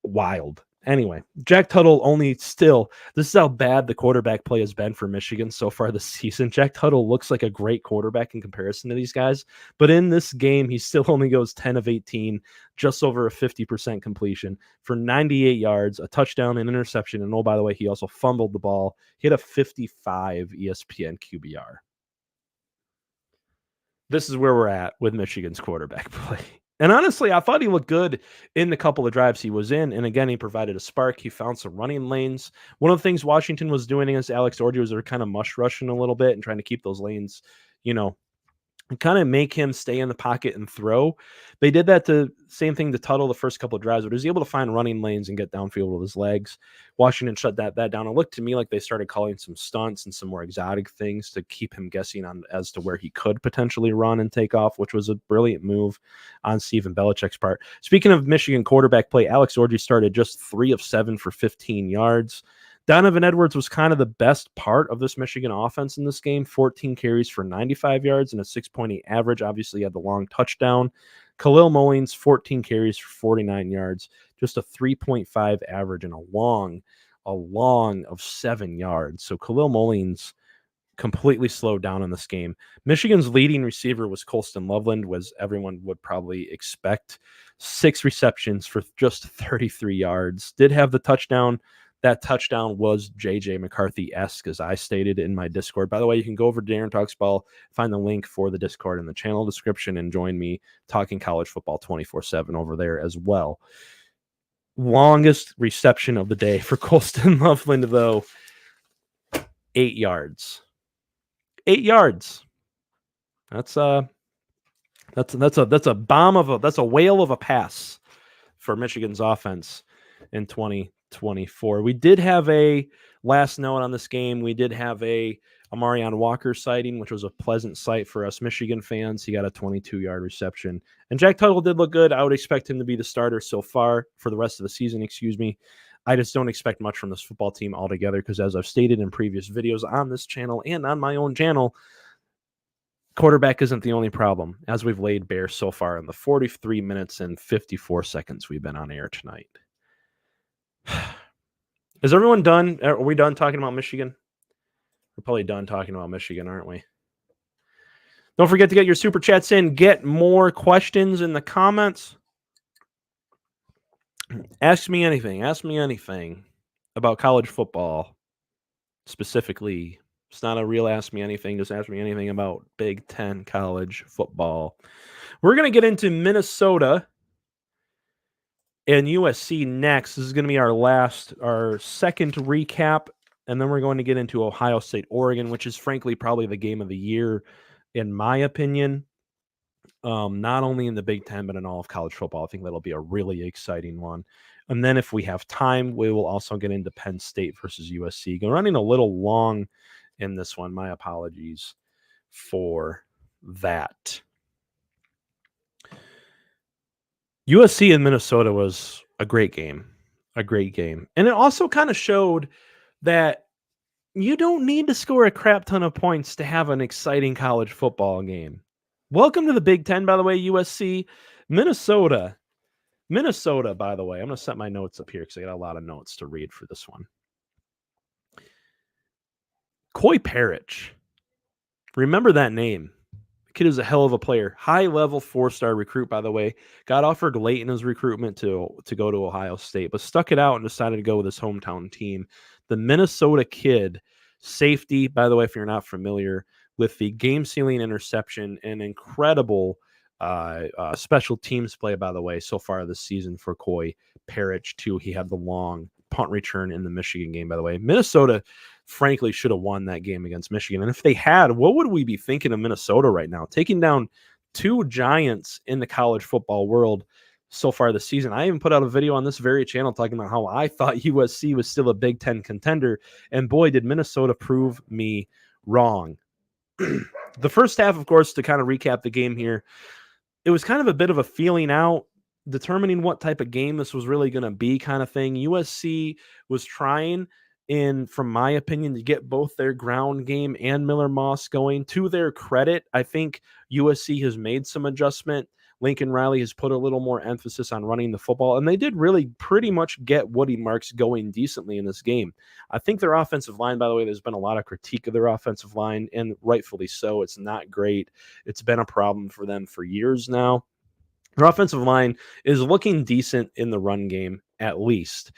Wild. Anyway, Jack Tuttle this is how bad the quarterback play has been for Michigan so far this season. Jack Tuttle looks like a great quarterback in comparison to these guys, but in this game, he still only goes 10 of 18, just over a 50% completion for 98 yards, a touchdown, an interception, and oh, by the way, he also fumbled the ball. He had a 55 ESPN QBR. This is where we're at with Michigan's quarterback play. And honestly, I thought he looked good in the couple of drives he was in. And again, he provided a spark. He found some running lanes. One of the things Washington was doing against Alex Orji was they're kind of mush rushing a little bit and trying to keep those lanes, and kind of make him stay in the pocket and throw. They did that same thing to Tuttle the first couple of drives, but he was able to find running lanes and get downfield with his legs. Washington shut that down. It looked to me like they started calling some stunts and some more exotic things to keep him guessing on as to where he could potentially run and take off, which was a brilliant move on Steven Belichick's part. Speaking of Michigan quarterback play, Alex Orji started just 3 of 7 for 15 yards. Donovan Edwards was kind of the best part of this Michigan offense in this game, 14 carries for 95 yards and a 6.8 average. Obviously, he had the long touchdown. Khalil Mullins, 14 carries for 49 yards, just a 3.5 average and a long of 7 yards. So Khalil Mullins completely slowed down in this game. Michigan's leading receiver was Colston Loveland, as everyone would probably expect. 6 receptions for just 33 yards. Did have the touchdown. That touchdown was J.J. McCarthy-esque, as I stated in my Discord. By the way, you can go over to Darren Talks Ball, find the link for the Discord in the channel description, and join me talking college football 24/7 over there as well. Longest reception of the day for Colston Loveland, though, 8 yards. 8 yards. That's a bomb of that's a whale of a pass for Michigan's offense in 2024. We did have a last note on this game. We did have a Amarion Walker sighting, which was a pleasant sight for us Michigan fans. He got a 22-yard reception. And Jack Tuttle did look good. I would expect him to be the starter so far for the rest of the season, I just don't expect much from this football team altogether because, as I've stated in previous videos on this channel and on my own channel, quarterback isn't the only problem, as we've laid bare so far in the 43 minutes and 54 seconds we've been on air tonight. Is everyone done? Are we done talking about Michigan? We're probably done talking about Michigan, aren't we? Don't forget to get your super chats in. Get more questions in the comments. Ask me anything. Ask me anything about college football specifically. It's not a real ask me anything. Just ask me anything about Big Ten college football. We're going to get into Minnesota and USC next. This is going to be our second recap, and then we're going to get into Ohio State, Oregon, which is frankly probably the game of the year, in my opinion. Not only in the Big Ten, but in all of college football. I think that'll be a really exciting one. And then if we have time, we will also get into Penn State versus USC. Running a little long in this one. My apologies for that. USC and Minnesota was a great game. And it also kind of showed that you don't need to score a crap ton of points to have an exciting college football game. Welcome to the Big Ten, by the way, USC. Minnesota, by the way. I'm going to set my notes up here because I got a lot of notes to read for this one. Coy Parrish. Remember that name. The kid is a hell of a player. High-level 4-star recruit, by the way. Got offered late in his recruitment to go to Ohio State, but stuck it out and decided to go with his hometown team. The Minnesota kid, safety, by the way, if you're not familiar, with the game-sealing interception and incredible special teams play, by the way, so far this season for Coy Parrish, too. He had the long punt return in the Michigan game, by the way. Minnesota, frankly, should have won that game against Michigan. And if they had, what would we be thinking of Minnesota right now? Taking down two giants in the college football world so far this season. I even put out a video on this very channel talking about how I thought USC was still a Big Ten contender. And boy, did Minnesota prove me wrong. The first half, of course, to kind of recap the game here, it was kind of a bit of a feeling out, determining what type of game this was really going to be kind of thing. USC was trying, from my opinion, to get both their ground game and Miller Moss going. To their credit, I think USC has made some adjustment. Lincoln Riley has put a little more emphasis on running the football, and they did really pretty much get Woody Marks going decently in this game. I think their offensive line, by the way, there's been a lot of critique of their offensive line, and rightfully so. It's not great. It's been a problem for them for years now. Their offensive line is looking decent in the run game, at least.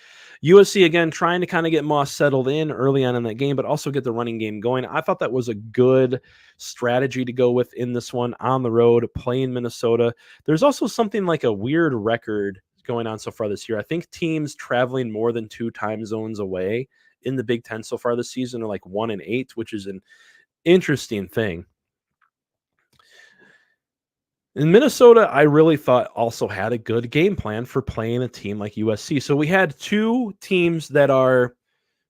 USC, again, trying to kind of get Moss settled in early on in that game, but also get the running game going. I thought that was a good strategy to go with in this one on the road, playing Minnesota. There's also something like a weird record going on so far this year. I think teams traveling more than 2 time zones away in the Big Ten so far this season are like 1-8, which is an interesting thing. In Minnesota, I really thought also had a good game plan for playing a team like USC. So we had two teams that are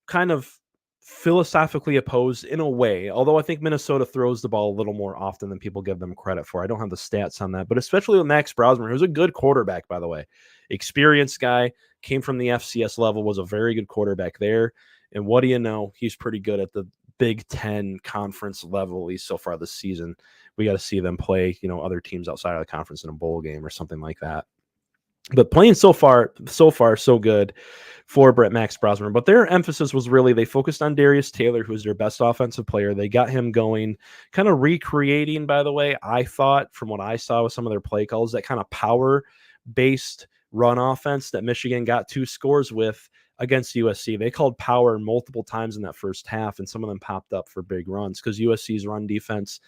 kind of philosophically opposed in a way, although I think Minnesota throws the ball a little more often than people give them credit for. I don't have the stats on that, but especially with Max Brosmer, who's a good quarterback, by the way. Experienced guy, came from the FCS level, was a very good quarterback there. And what do you know? He's pretty good at the Big Ten conference level, at least so far this season. We got to see them play, other teams outside of the conference in a bowl game or something like that. But playing so far, so good for Max Brosmer. But their emphasis was really, they focused on Darius Taylor, who's their best offensive player. They got him going, kind of recreating, by the way, I thought, from what I saw with some of their play calls, that kind of power-based run offense that Michigan got 2 scores with against USC. They called power multiple times in that first half, and some of them popped up for big runs because USC's run defense,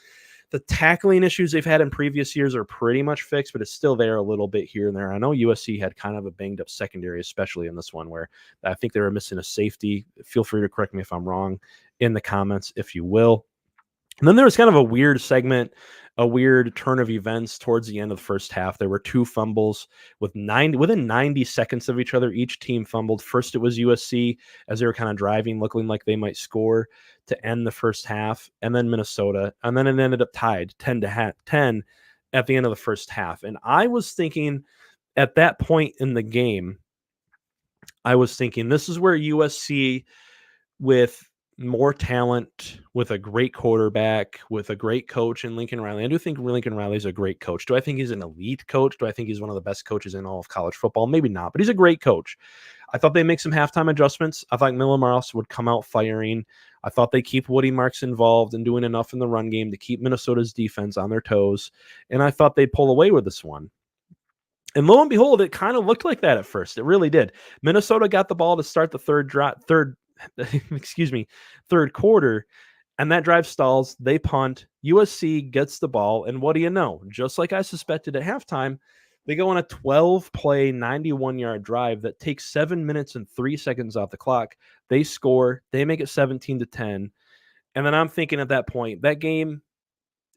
the tackling issues they've had in previous years are pretty much fixed, but it's still there a little bit here and there. I know USC had kind of a banged up secondary, especially in this one, where I think they were missing a safety. Feel free to correct me if I'm wrong in the comments, if you will. And then there was kind of a weird segment, a weird turn of events towards the end of the first half. There were 2 fumbles within 90 seconds of each other. Each team fumbled. First, it was USC as they were kind of driving, looking like they might score to end the first half, and then Minnesota. And then it ended up tied 10-10 at the end of the first half. And I was thinking at that point in the game, this is where USC, with more talent, with a great quarterback, with a great coach in Lincoln Riley. I do think Lincoln Riley is a great coach. Do I think he's an elite coach? Do I think he's one of the best coaches in all of college football? Maybe not, but he's a great coach. I thought they'd make some halftime adjustments. I thought Miller Moss would come out firing. I thought they keep Woody Marks involved and doing enough in the run game to keep Minnesota's defense on their toes. And I thought they'd pull away with this one. And lo and behold, it kind of looked like that at first. It really did. Minnesota got the ball to start the third quarter, and that drive stalls. They punt. USC gets the ball, and what do you know? Just like I suspected at halftime, they go on a 12-play, 91-yard drive that takes 7 minutes and 3 seconds off the clock. They score. They make it 17-10. And then I'm thinking at that point, that game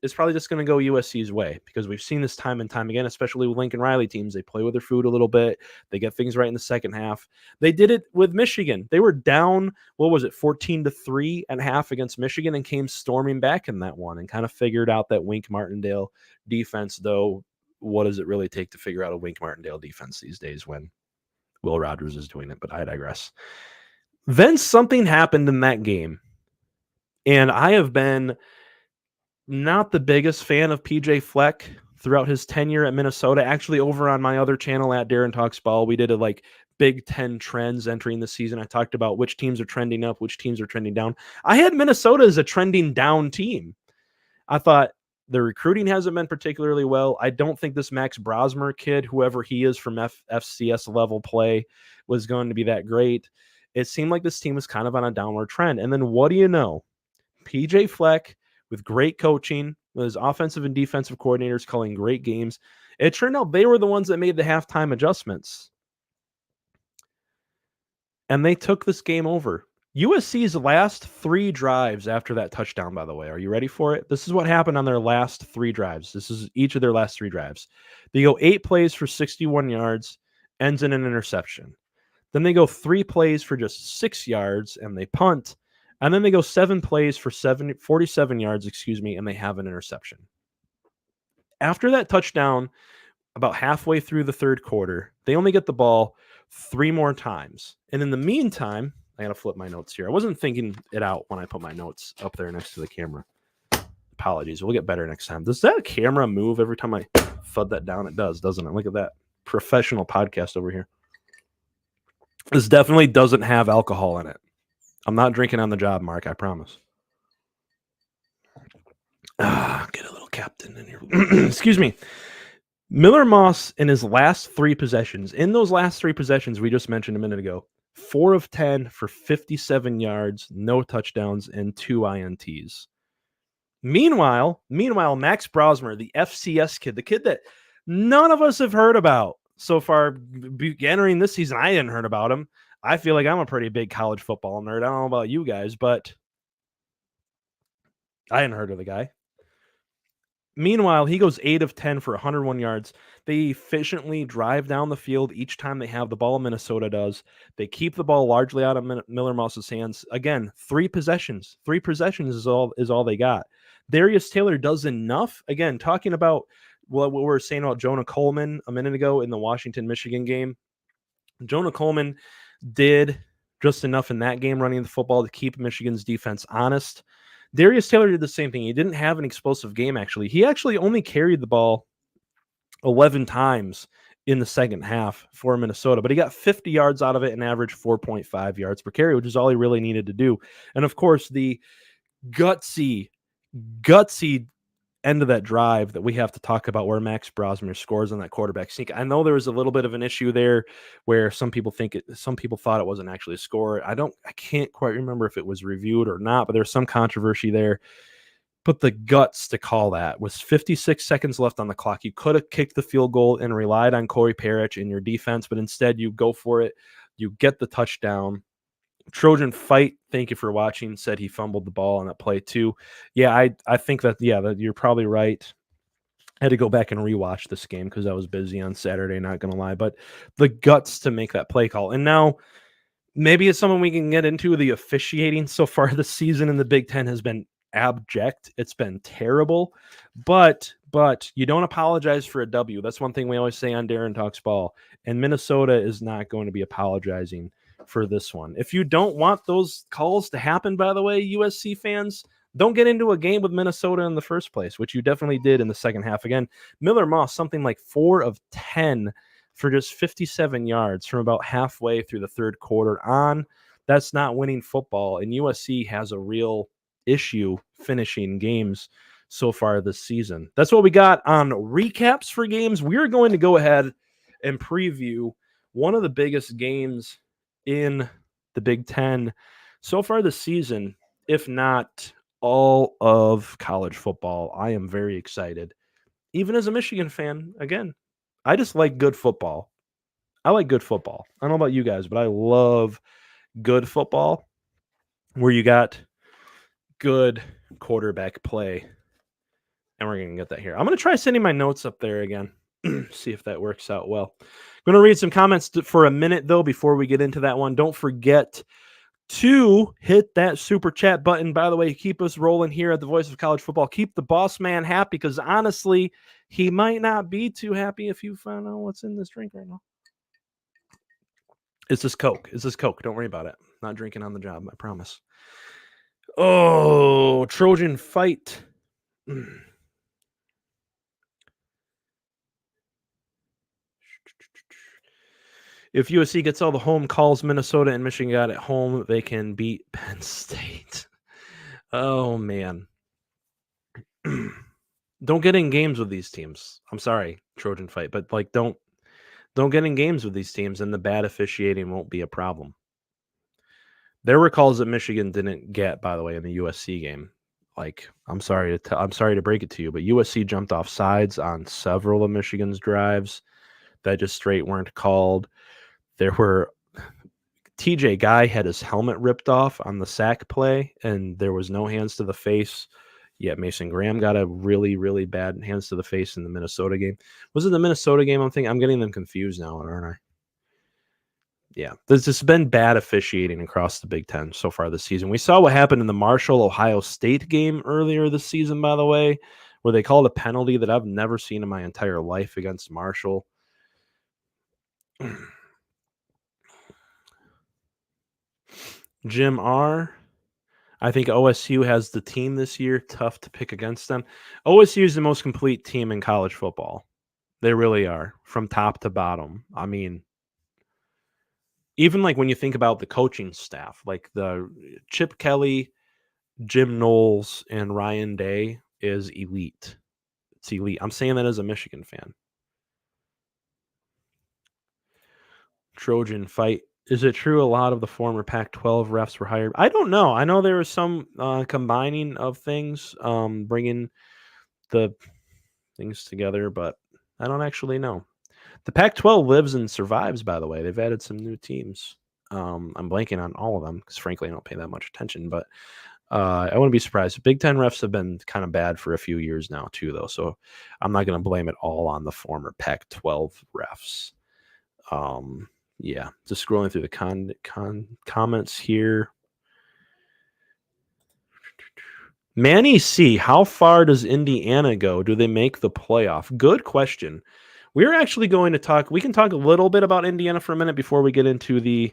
it's probably just going to go USC's way because we've seen this time and time again, especially with Lincoln Riley teams. They play with their food a little bit. They get things right in the second half. They did it with Michigan. They were down, 14-3 at half against Michigan and came storming back in that one and kind of figured out that Wink Martindale defense, though. What does it really take to figure out a Wink Martindale defense these days when Will Rogers is doing it? But I digress. Then something happened in that game. And I have been not the biggest fan of PJ Fleck throughout his tenure at Minnesota. Actually, over on my other channel at Darren Talks Ball, we did a Big Ten trends entering the season. I talked about which teams are trending up, which teams are trending down. I had Minnesota as a trending down team. I thought the recruiting hasn't been particularly well. I don't think this Max Brosmer kid, whoever he is from FCS level play, was going to be that great. It seemed like this team was kind of on a downward trend. And then what do you know? PJ Fleck, with great coaching, with his offensive and defensive coordinators calling great games, it turned out they were the ones that made the halftime adjustments. And they took this game over. USC's last 3 drives after that touchdown, by the way. Are you ready for it? This is what happened on their last 3 drives. This is each of their last 3 drives. They go 8 plays for 61 yards, ends in an interception. Then they go 3 plays for just 6 yards, and they punt. And then they go 7 plays for 47 yards, and they have an interception. After that touchdown, about halfway through the third quarter, they only get the ball 3 more times. And in the meantime, I got to flip my notes here. I wasn't thinking it out when I put my notes up there next to the camera. Apologies. We'll get better next time. Does that camera move every time I thud that down? It does, doesn't it? Look at that. Professional podcast over here. This definitely doesn't have alcohol in it. I'm not drinking on the job, Mark. I promise. Get a little captain in here. Excuse me. Miller Moss in his last 3 possessions. In those last 3 possessions we just mentioned a minute ago, 4 of 10 for 57 yards, no touchdowns, and 2 INTs. Meanwhile, Max Brosmer, the FCS kid, the kid that none of us have heard about so far entering this season, I hadn't heard about him. I feel like I'm a pretty big college football nerd. I don't know about you guys, but I hadn't heard of the guy. Meanwhile, he goes 8 of 10 for 101 yards. They efficiently drive down the field each time they have the ball. Minnesota does. They keep the ball largely out of Miller Moss's hands. Again, 3 possessions. 3 possessions is all they got. Darius Taylor does enough. Again, talking about what we were saying about Jonah Coleman a minute ago in the Washington-Michigan game. Jonah Coleman did just enough in that game running the football to keep Michigan's defense honest. Darius Taylor did the same thing. He didn't have an explosive game, actually. He actually only carried the ball 11 times in the second half for Minnesota, but he got 50 yards out of it and averaged 4.5 yards per carry, which is all he really needed to do. And, of course, the gutsy end of that drive that we have to talk about where Max Brosmer scores on that quarterback sneak. I know there was a little bit of an issue there where some people thought it wasn't actually a score. I can't quite remember if it was reviewed or not, but there's some controversy there. But the guts to call that was 56 seconds left on the clock. You could have kicked the field goal and relied on Corey Parrish in your defense, but instead you go for it. You get the touchdown. Trojan Fight, thank you for watching, said he fumbled the ball on that play too. Yeah, I think that you're probably right. I had to go back and rewatch this game because I was busy on Saturday, not going to lie. But the guts to make that play call. And now maybe it's something we can get into. The officiating so far this season in the Big Ten has been abject. It's been terrible. But you don't apologize for a W. That's one thing we always say on Darren Talks Ball. And Minnesota is not going to be apologizing for this one. If you don't want those calls to happen, by the way, USC fans, don't get into a game with Minnesota in the first place, which you definitely did in the second half. Again, Miller Moss, something like 4 of 10 for just 57 yards from about halfway through the third quarter on. That's not winning football, and USC has a real issue finishing games so far this season. That's what we got on recaps for games. We're going to go ahead and preview one of the biggest games in the Big Ten so far this season, if not all of college football. I am very excited. Even as a Michigan fan, again, I just like good football. I like good football. I don't know about you guys, but I love good football where you got good quarterback play. And we're going to get that here. I'm going to try sending my notes up there again. See if that works out well. I'm going to read some comments for a minute, though, before we get into that one. Don't forget to hit that super chat button. By the way, keep us rolling here at the Voice of College Football. Keep the boss man happy, because honestly, he might not be too happy if you find out what's in this drink right now. It's this Coke. Don't worry about it. Not drinking on the job, I promise. Oh, Trojan fight. If USC gets all the home calls Minnesota and Michigan got at home, they can beat Penn State. Oh, man. Don't get in games with these teams. I'm sorry, Trojan fight, but like don't get in games with these teams, and the bad officiating won't be a problem. There were calls that Michigan didn't get, by the way, in the USC game. Like, I'm sorry to break it to you, but USC jumped off sides on several of Michigan's drives that just straight weren't called. There were TJ Guy had his helmet ripped off on the sack play, and there was no hands to the face. Yeah, Mason Graham got a really, really bad hands to the face in the Minnesota game. Was it the Minnesota game? I'm getting them confused now, aren't I? Yeah, there's just been bad officiating across the Big Ten so far this season. We saw what happened in the Marshall-Ohio State game earlier this season, by the way, where they called a penalty that I've never seen in my entire life against Marshall. Jim R., I think OSU has the team this year. Tough to pick against them. OSU is the most complete team in college football. They really are, from top to bottom. I mean, even like when you think about the coaching staff, like the Chip Kelly, Jim Knowles, and Ryan Day is elite. It's elite. I'm saying that as a Michigan fan. Trojan fight. Is it true a lot of the former Pac-12 refs were hired? I don't know. I know there was some combining of things, bringing the things together, but I don't actually know. The Pac-12 lives and survives, by the way. They've added some new teams. I'm blanking on all of them because, frankly, I don't pay that much attention, but I wouldn't be surprised. Big Ten refs have been kind of bad for a few years now, too, though, so I'm not going to blame it all on the former Pac-12 refs. Yeah, just scrolling through the comments here. Manny C., how far does Indiana go? Do they make the playoff? Good question. We're actually going to talk. We can talk a little bit about Indiana for a minute before we get into the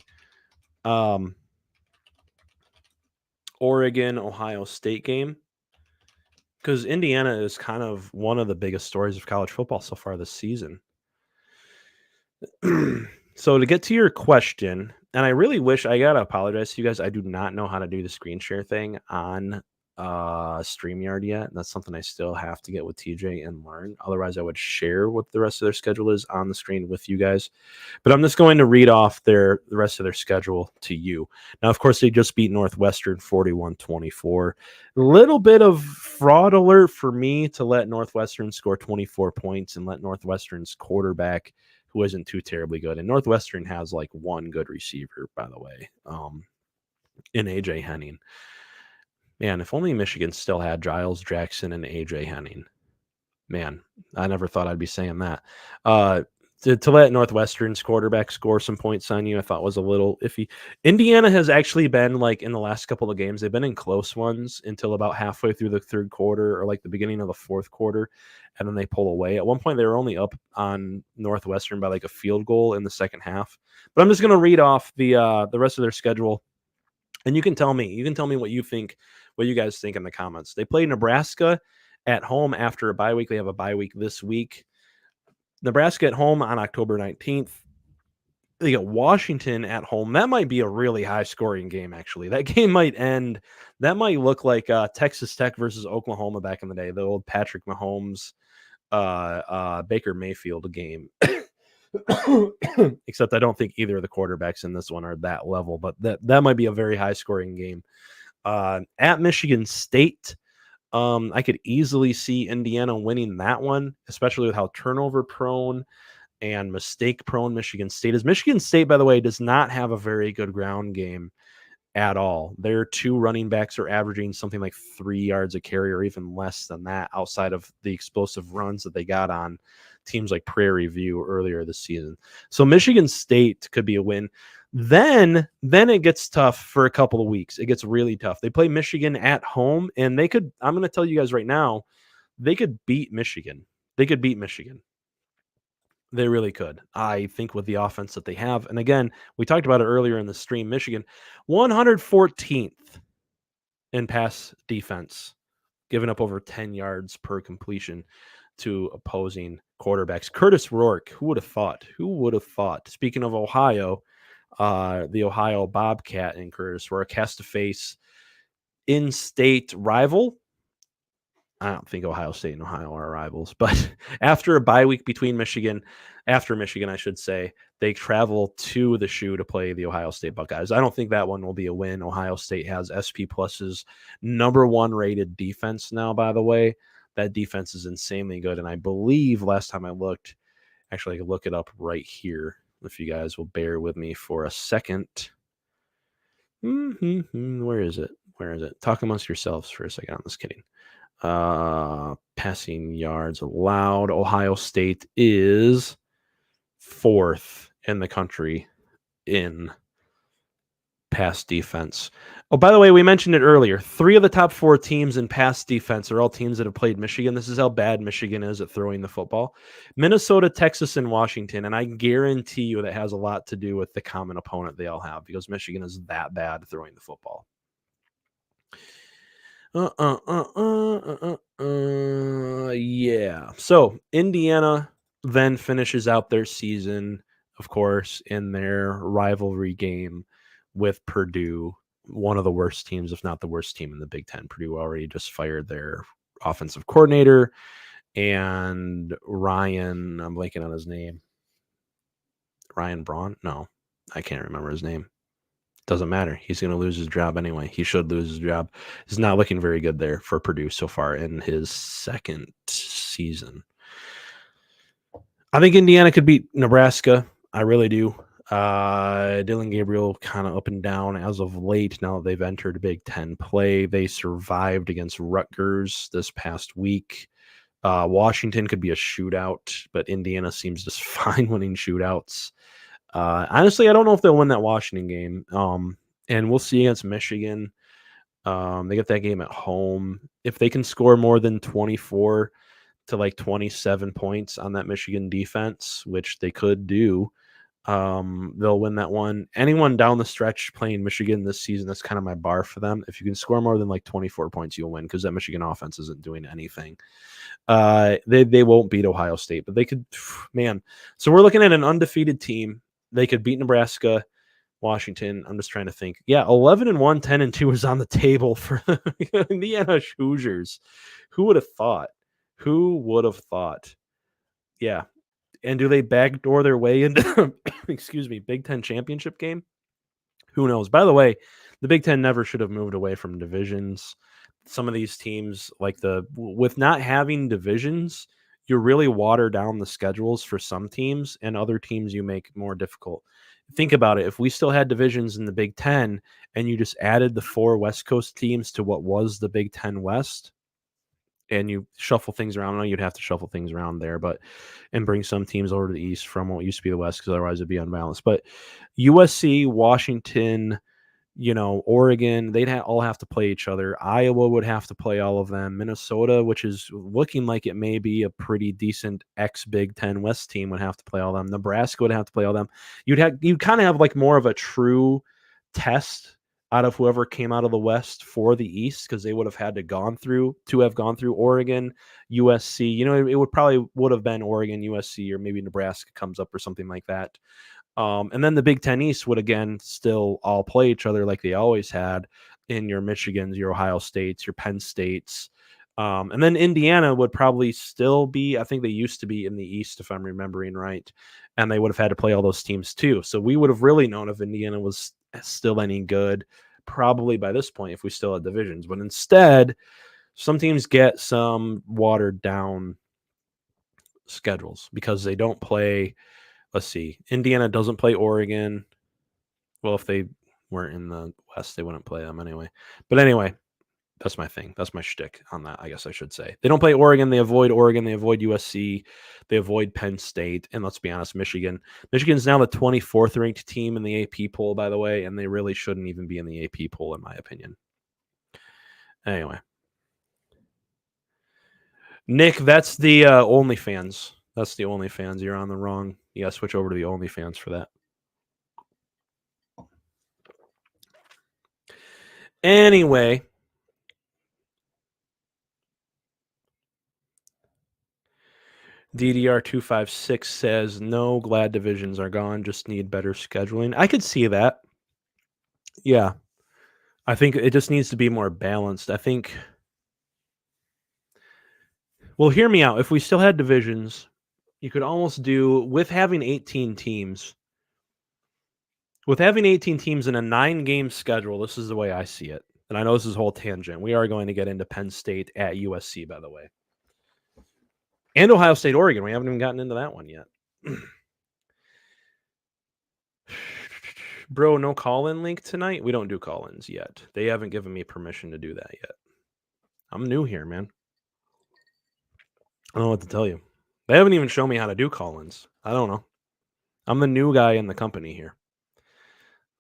Oregon-Ohio State game, because Indiana is kind of one of the biggest stories of college football so far this season. So to get to your question, and I really wish, I got to apologize to you guys, I do not know how to do the screen share thing on StreamYard yet. That's something I still have to get with TJ and learn. Otherwise, I would share what the rest of their schedule is on the screen with you guys. But I'm just going to read off the rest of their schedule to you. Now, of course, they just beat Northwestern 41-24. A little bit of fraud alert for me to let Northwestern score 24 points and let Northwestern's quarterback, who isn't too terribly good, and Northwestern has like one good receiver, by the way, in AJ Henning. Man, if only Michigan still had Giles Jackson and AJ Henning. Man, I never thought I'd be saying that. To let Northwestern's quarterback score some points on you, I thought was a little iffy. Indiana has actually been, like, in the last couple of games, they've been in close ones until about halfway through the third quarter or like the beginning of the fourth quarter, and then they pull away. At one point, they were only up on Northwestern by like a field goal in the second half. But I'm just going to read off the rest of their schedule, and you can tell me what you think, what you guys think in the comments. They play Nebraska at home after a bye week. They have a bye week this week. Nebraska at home on October 19th. They got Washington at home. That might be a really high-scoring game, actually. That game might end. That might look like Texas Tech versus Oklahoma back in the day, the old Patrick Mahomes, Baker Mayfield game. Except I don't think either of the quarterbacks in this one are that level, but that might be a very high-scoring game. At Michigan State, I could easily see Indiana winning that one, especially with how turnover prone and mistake prone Michigan State is. Michigan State, by the way, does not have a very good ground game. at all. Their 2 running backs are averaging something like 3 yards a carry or even less than that outside of the explosive runs that they got on teams like Prairie View earlier this season. So Michigan State could be a win. Then it gets tough for a couple of weeks. It gets really tough. They play Michigan at home, and they could, I'm going to tell you guys right now, they could beat Michigan. They could beat Michigan. They really could. I think with the offense that they have. And again, we talked about it earlier in the stream. Michigan, 114th in pass defense, giving up over 10 yards per completion to opposing quarterbacks. Curtis Rourke, who would have thought? Who would have thought? Speaking of Ohio, the Ohio Bobcat and Curtis Rourke has to face in-state rival. I don't think Ohio State and Ohio are rivals, but after a bye week between after Michigan, I should say, they travel to the shoe to play the Ohio State Buckeyes. I don't think that one will be a win. Ohio State has SP Plus's #1 rated defense now, by the way. That defense is insanely good. And I believe last time I looked, actually, I could look it up right here if you guys will bear with me for a second. Where is it? Where is it? Talk amongst yourselves for a second. I'm just kidding. Passing yards allowed. Ohio State is 4th in the country in pass defense. Oh, by the way, we mentioned it earlier. 3 of the top 4 teams in pass defense are all teams that have played Michigan. This is how bad Michigan is at throwing the football. Minnesota, Texas, and Washington. And I guarantee you that has a lot to do with the common opponent they all have because Michigan is that bad throwing the football. Yeah. So Indiana then finishes out their season, of course, in their rivalry game with Purdue, one of the worst teams, if not the worst team in the Big Ten. Purdue already just fired their offensive coordinator, and Ryan, I'm blanking on his name. Ryan Braun? No, I can't remember his name. Doesn't matter. He's going to lose his job anyway. He should lose his job. He's not looking very good there for Purdue so far in his 2nd season. I think Indiana could beat Nebraska. I really do. Dillon Gabriel kind of up and down as of late. Now that they've entered Big Ten play, they survived against Rutgers this past week. Washington could be a shootout, but Indiana seems just fine winning shootouts. Honestly, I don't know if they'll win that Washington game. And we'll see against Michigan. They get that game at home. If they can score more than 24 to like 27 points on that Michigan defense, which they could do, they'll win that one. Anyone down the stretch playing Michigan this season, that's kind of my bar for them. If you can score more than like 24 points, you'll win because that Michigan offense isn't doing anything. They won't beat Ohio State, but they could, man. So we're looking at an undefeated team. They could beat Nebraska, Washington. I'm just trying to think. Yeah, 11-1, 10-2 is on the table for the Indiana Hoosiers. Who would have thought? Who would have thought? Yeah. And do they backdoor their way into, excuse me, Big Ten championship game? Who knows? By the way, the Big Ten never should have moved away from divisions. Some of these teams, with not having divisions, you really water down the schedules for some teams, and other teams you make more difficult. Think about it. If we still had divisions in the Big Ten and you just added the 4 West Coast teams to what was the Big Ten West, and you shuffle things around, I know you'd have to shuffle things around there, and bring some teams over to the East from what used to be the West, because otherwise it'd be unbalanced. But USC, Washington, Oregon, they'd all have to play each other. Iowa would have to play all of them. Minnesota, which is looking like it may be a pretty decent ex-Big Ten West team, would have to play all of them. Nebraska would have to play all of them. You'd kind of have like more of a true test out of whoever came out of the West for the East, because they would have had to have gone through Oregon, USC. It would have been Oregon, USC, or maybe Nebraska comes up or something like that. And then the Big Ten East would again still all play each other like they always had in your Michigans, your Ohio States, your Penn States. And then Indiana would probably still be, I think they used to be in the East, if I'm remembering right. And they would have had to play all those teams too. So we would have really known if Indiana was still any good probably by this point if we still had divisions. But instead, some teams get some watered down schedules because they don't play. Let's see. Indiana doesn't play Oregon. Well, if they weren't in the West, they wouldn't play them anyway. But anyway, that's my thing. That's my shtick on that, I guess I should say. They don't play Oregon. They avoid Oregon. They avoid USC. They avoid Penn State. And let's be honest, Michigan. Michigan's now the 24th ranked team in the AP poll, by the way, and they really shouldn't even be in the AP poll, in my opinion. Anyway. Nick, that's the OnlyFans. That's the OnlyFans. You're on the wrong. You got to switch over to the OnlyFans for that. Anyway. DDR256 says, no, glad divisions are gone. Just need better scheduling. I could see that. Yeah. I think it just needs to be more balanced. I think. Well, hear me out. If we still had divisions, you could almost do, with having 18 teams, in a 9-game schedule, this is the way I see it. And I know this is a whole tangent. We are going to get into Penn State at USC, by the way. And Ohio State, Oregon. We haven't even gotten into that one yet. Bro, no call-in link tonight? We don't do call-ins yet. They haven't given me permission to do that yet. I'm new here, man. I don't know what to tell you. They haven't even shown me how to do call-ins. I don't know. I'm the new guy in the company here.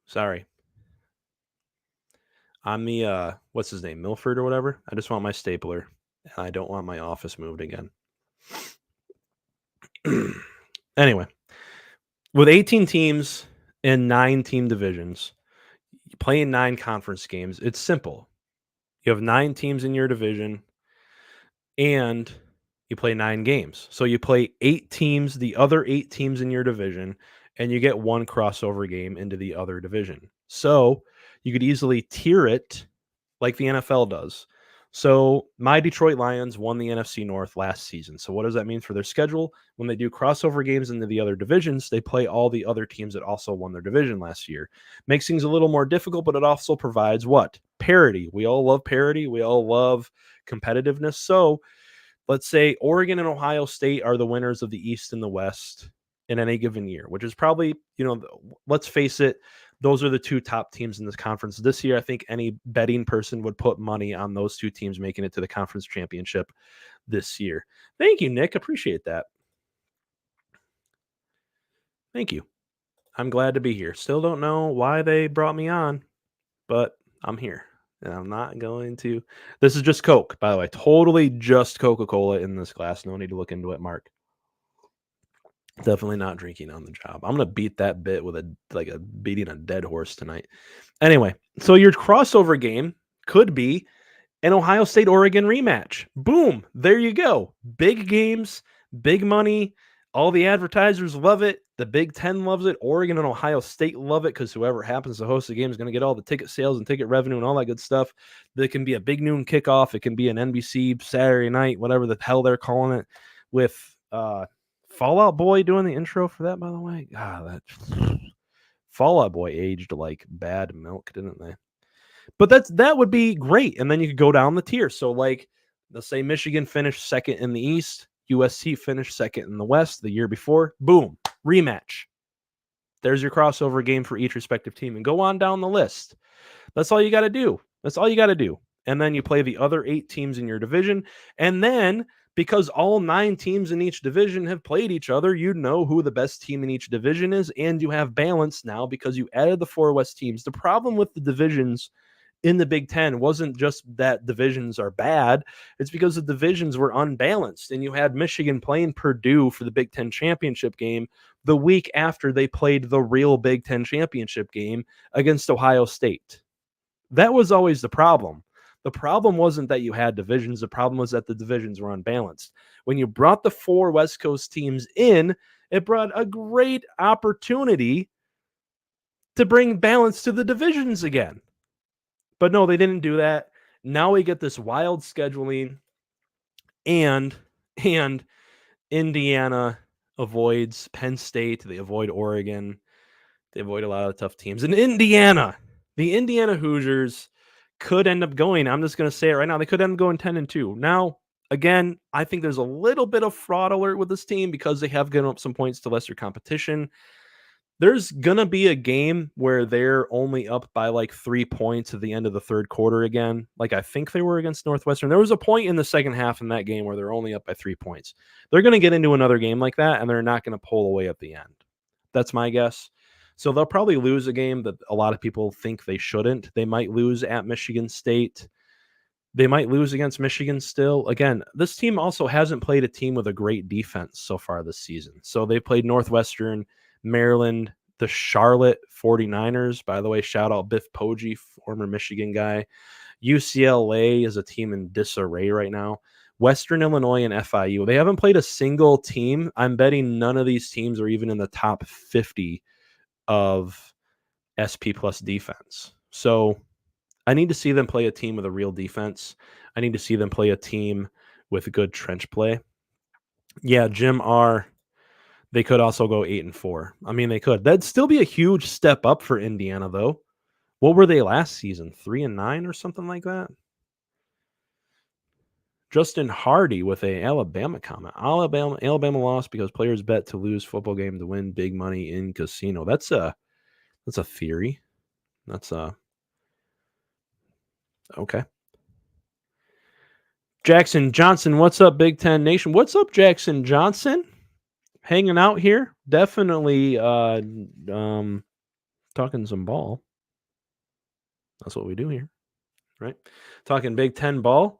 Sorry. I'm the, what's his name, Milford or whatever? I just want my stapler, and I don't want my office moved again. Anyway, with 18 teams in 9-team divisions, playing 9 conference games, it's simple. You have 9 teams in your division, and you play 9 games. So you play 8 teams, the other 8 teams in your division, and you get 1 crossover game into the other division. So you could easily tier it like the NFL does. So my Detroit Lions won the NFC North last season. So what does that mean for their schedule? When they do crossover games into the other divisions, they play all the other teams that also won their division last year. Makes things a little more difficult, but it also provides what? Parity. We all love parity. We all love competitiveness. So let's say Oregon and Ohio State are the winners of the East and the West in any given year, which is probably, let's face it, those are the 2 top teams in this conference this year. I think any betting person would put money on those 2 teams making it to the conference championship this year. Thank you, Nick. Appreciate that. Thank you. I'm glad to be here. Still don't know why they brought me on, but I'm here. And I'm not going to. This is just Coke, by the way. Totally just Coca-Cola in this glass. No need to look into it, Mark. Definitely not drinking on the job. I'm going to beat that bit with a beating a dead horse tonight. Anyway, so your crossover game could be an Ohio State Oregon rematch. Boom. There you go. Big games, big money. All the advertisers love it. The Big Ten loves it. Oregon and Ohio State love it because whoever happens to host the game is going to get all the ticket sales and ticket revenue and all that good stuff. There can be a big noon kickoff. It can be an NBC Saturday night, whatever the hell they're calling it, with Fallout Boy doing the intro for that, by the way. God, that Fallout Boy aged like bad milk, didn't they? But that would be great. And then you could go down the tier. So like, let's say Michigan finished second in the East. USC finished second in the West the year before. Boom. Rematch. There's your crossover game for each respective team. And go on down the list. That's all you got to do. That's all you got to do. And then you play the other 8 teams in your division. And then, because all 9 teams in each division have played each other, you know who the best team in each division is. And you have balance now because you added the 4 West teams. The problem with the divisions in the Big Ten wasn't just that divisions are bad. It's because the divisions were unbalanced. And you had Michigan playing Purdue for the Big Ten championship game the week after they played the real Big Ten championship game against Ohio State. That was always the problem. The problem wasn't that you had divisions. The problem was that the divisions were unbalanced. When you brought the 4 West Coast teams in, it brought a great opportunity to bring balance to the divisions again. But no, they didn't do that. Now we get this wild scheduling, and Indiana avoids Penn State. They avoid Oregon. They avoid a lot of tough teams. And Indiana, the Indiana Hoosiers could end up going, I'm just going to say it right now, they could end up going 10-2. Now, again, I think there's a little bit of fraud alert with this team because they have given up some points to lesser competition. there's gonna be a game where they're only up by like 3 points at the end of the third quarter again. Like I think they were against Northwestern. There was a point in the second half in that game where they're only up by 3 points. They're gonna get into another game like that, and they're not gonna pull away at the end. That's my guess. So they'll probably lose a game that a lot of people think they shouldn't. They might lose at Michigan State. They might lose against Michigan still. Again, this team also hasn't played a team with a great defense so far this season. So they played Northwestern, Maryland, the Charlotte 49ers. By the way, shout out Biff Poggi, former Michigan guy. UCLA is a team in disarray right now. Western Illinois and FIU. They haven't played a single team. I'm betting none of these teams are even in the top 50 of SP plus defense. So I need to see them play a team with a real defense. I need to see them play a team with good trench play. Yeah, Jim R. They could also go 8-4. I mean, they could. That'd still be a huge step up for Indiana, though. What were they last season? 3-9 or something like that? Justin Hardy with a Alabama comment. Alabama lost because players bet to lose football game to win big money in casino. That's a theory. That's okay. Jackson Johnson, what's up, Big Ten Nation? What's up, Jackson Johnson? Hanging out here. Definitely talking some ball. That's what we do here, right? Talking Big Ten ball.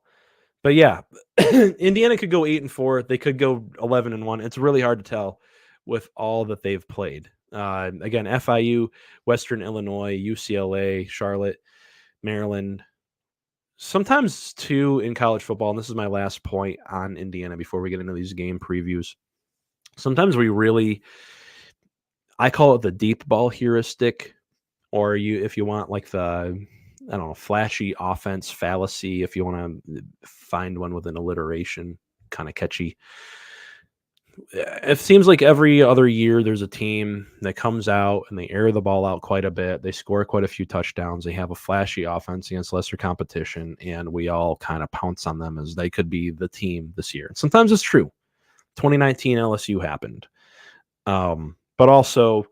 But yeah, Indiana could go 8-4. They could go 11-1. It's really hard to tell with all that they've played. Again, FIU, Western Illinois, UCLA, Charlotte, Maryland. Sometimes, too, in college football, and this is my last point on Indiana before we get into these game previews. Sometimes I call it the deep ball heuristic, or if you want like the, I don't know, flashy offense fallacy, if you want to find one with an alliteration, kind of catchy. It seems like every other year there's a team that comes out and they air the ball out quite a bit. They score quite a few touchdowns. They have a flashy offense against lesser competition, and we all kind of pounce on them as they could be the team this year. Sometimes it's true. 2019 LSU happened. But also,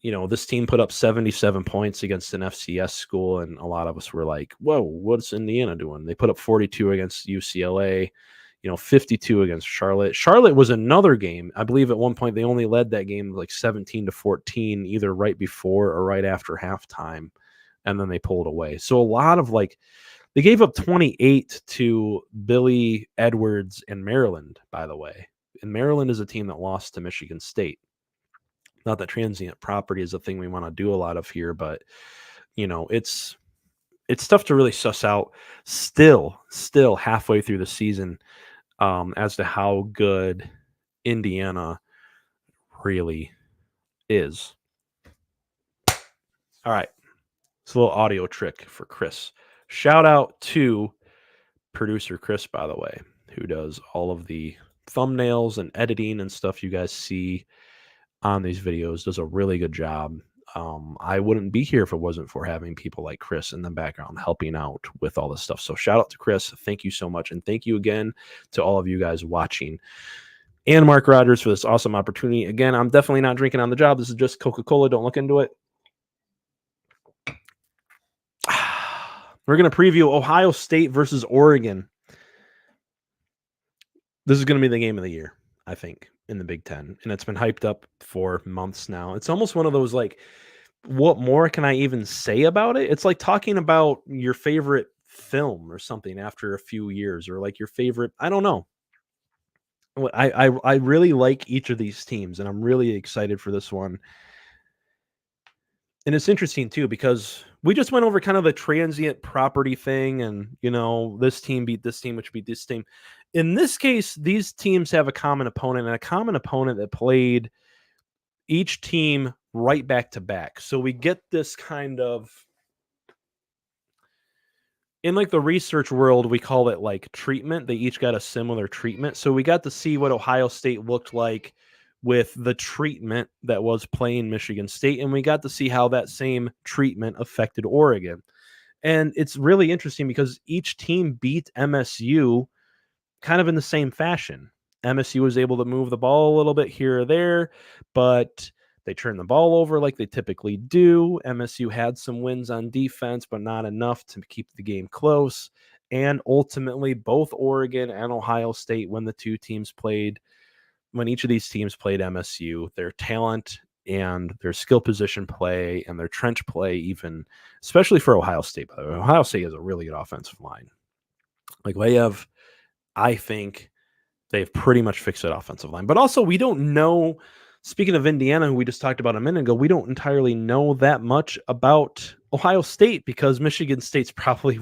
this team put up 77 points against an FCS school, and a lot of us were like, whoa, what's Indiana doing? They put up 42 against UCLA, 52 against Charlotte. Charlotte was another game. I believe at one point they only led that game like 17-14, either right before or right after halftime, and then they pulled away. So a lot of they gave up 28 to Billy Edwards and Maryland, by the way. And Maryland is a team that lost to Michigan State. Not that transient property is a thing we want to do a lot of here, but it's tough to really suss out still halfway through the season as to how good Indiana really is. All right. It's a little audio trick for Chris. Shout out to producer Chris, by the way, who does all of the thumbnails and editing and stuff you guys see on these videos. Does a really good job. I wouldn't be here if it wasn't for having people like Chris in the background helping out with all this stuff. So shout out to Chris. Thank you so much. And thank you again to all of you guys watching and Mark Rogers for this awesome opportunity. Again, I'm definitely not drinking on the job. This is just Coca-Cola. Don't look into it. We're going to preview Ohio State versus Oregon. This is going to be the game of the year, I think, in the Big Ten. And it's been hyped up for months now. It's almost one of those what more can I even say about it? It's like talking about your favorite film or something after a few years, or your favorite, I don't know. I really like each of these teams, and I'm really excited for this one. And it's interesting too, because we just went over kind of a transient property thing, and this team beat this team, which beat this team. In this case, these teams have a common opponent, and a common opponent that played each team right back to back. So we get this kind of, in the research world, we call it treatment. They each got a similar treatment. So we got to see what Ohio State looked like with the treatment that was playing Michigan State, and we got to see how that same treatment affected Oregon. And it's really interesting because each team beat MSU kind of in the same fashion. MSU was able to move the ball a little bit here or there, but They turn the ball over like they typically do. MSU had some wins on defense, but not enough to keep the game close. And ultimately, both Oregon and Ohio State, when each of these teams played MSU, their talent and their skill position play and their trench play, even, especially for Ohio State, by the way. Ohio State has a really good offensive line. Like I think they've pretty much fixed that offensive line. But also, we don't know, speaking of Indiana, who we just talked about a minute ago, we don't entirely know that much about Ohio State because Michigan State's probably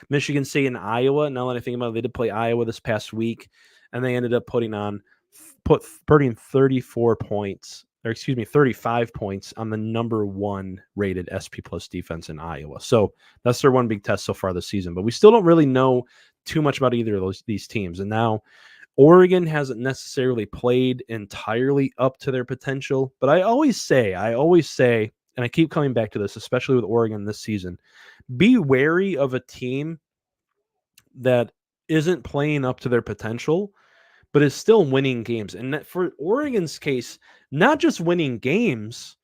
Michigan State and Iowa. Now that I think about it, they did play Iowa this past week, and they ended up putting 35 points on the number 1 rated SP Plus defense in Iowa. So that's their one big test so far this season. But we still don't really know too much about either of these teams. And now Oregon hasn't necessarily played entirely up to their potential. But I always say, and I keep coming back to this, especially with Oregon this season, be wary of a team that isn't playing up to their potential, but is still winning games. And for Oregon's case, not just winning games,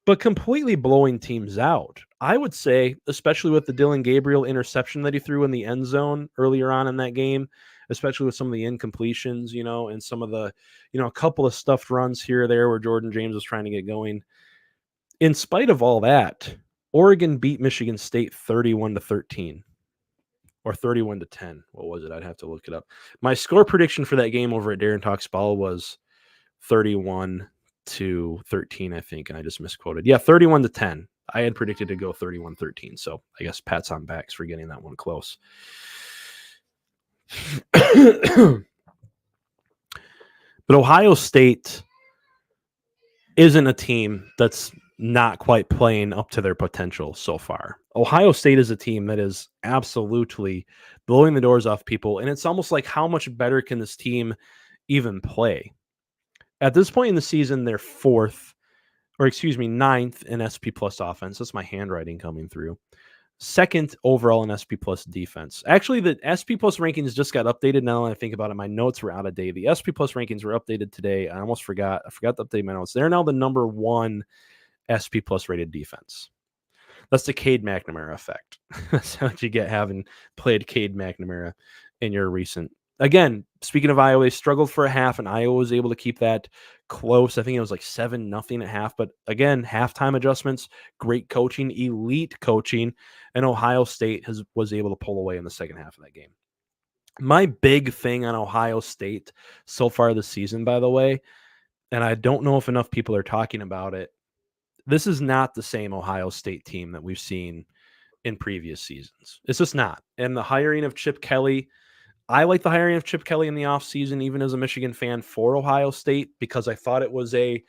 but completely blowing teams out. I would say, especially with the Dylan Gabriel interception that he threw in the end zone earlier on in that game, especially with some of the incompletions, and some of the, a couple of stuffed runs here or there where Jordan James was trying to get going. In spite of all that, Oregon beat Michigan State 31-13. Or 31-10. What was it? I'd have to look it up. My score prediction for that game over at Darren Talks Ball was 31-13, I think, and I just misquoted. Yeah, 31-10. I had predicted to go 31-13, so I guess pats on backs for getting that one close. But Ohio State isn't a team that's not quite playing up to their potential so far. Ohio State is a team that is absolutely blowing the doors off people, and it's almost like, how much better can this team even play? At this point in the season, they're ninth in SP Plus offense. That's my handwriting coming through. Second overall in SP Plus defense. Actually, the SP Plus rankings just got updated. Now that I think about it, my notes were out of date. The SP Plus rankings were updated today. I almost forgot. I forgot to update my notes. They're now the number 1 SP Plus rated defense. That's the Cade McNamara effect. That's what you get having played Cade McNamara in your recent. Again, speaking of Iowa, they struggled for a half, and Iowa was able to keep that close. I think it was like 7-0 at half. But again, halftime adjustments, great coaching, elite coaching, and Ohio State was able to pull away in the second half of that game. My big thing on Ohio State so far this season, by the way, and I don't know if enough people are talking about it, this is not the same Ohio State team that we've seen in previous seasons. It's just not. And the hiring of Chip Kelly, I like the hiring of Chip Kelly in the offseason, even as a Michigan fan, for Ohio State, because I thought it was a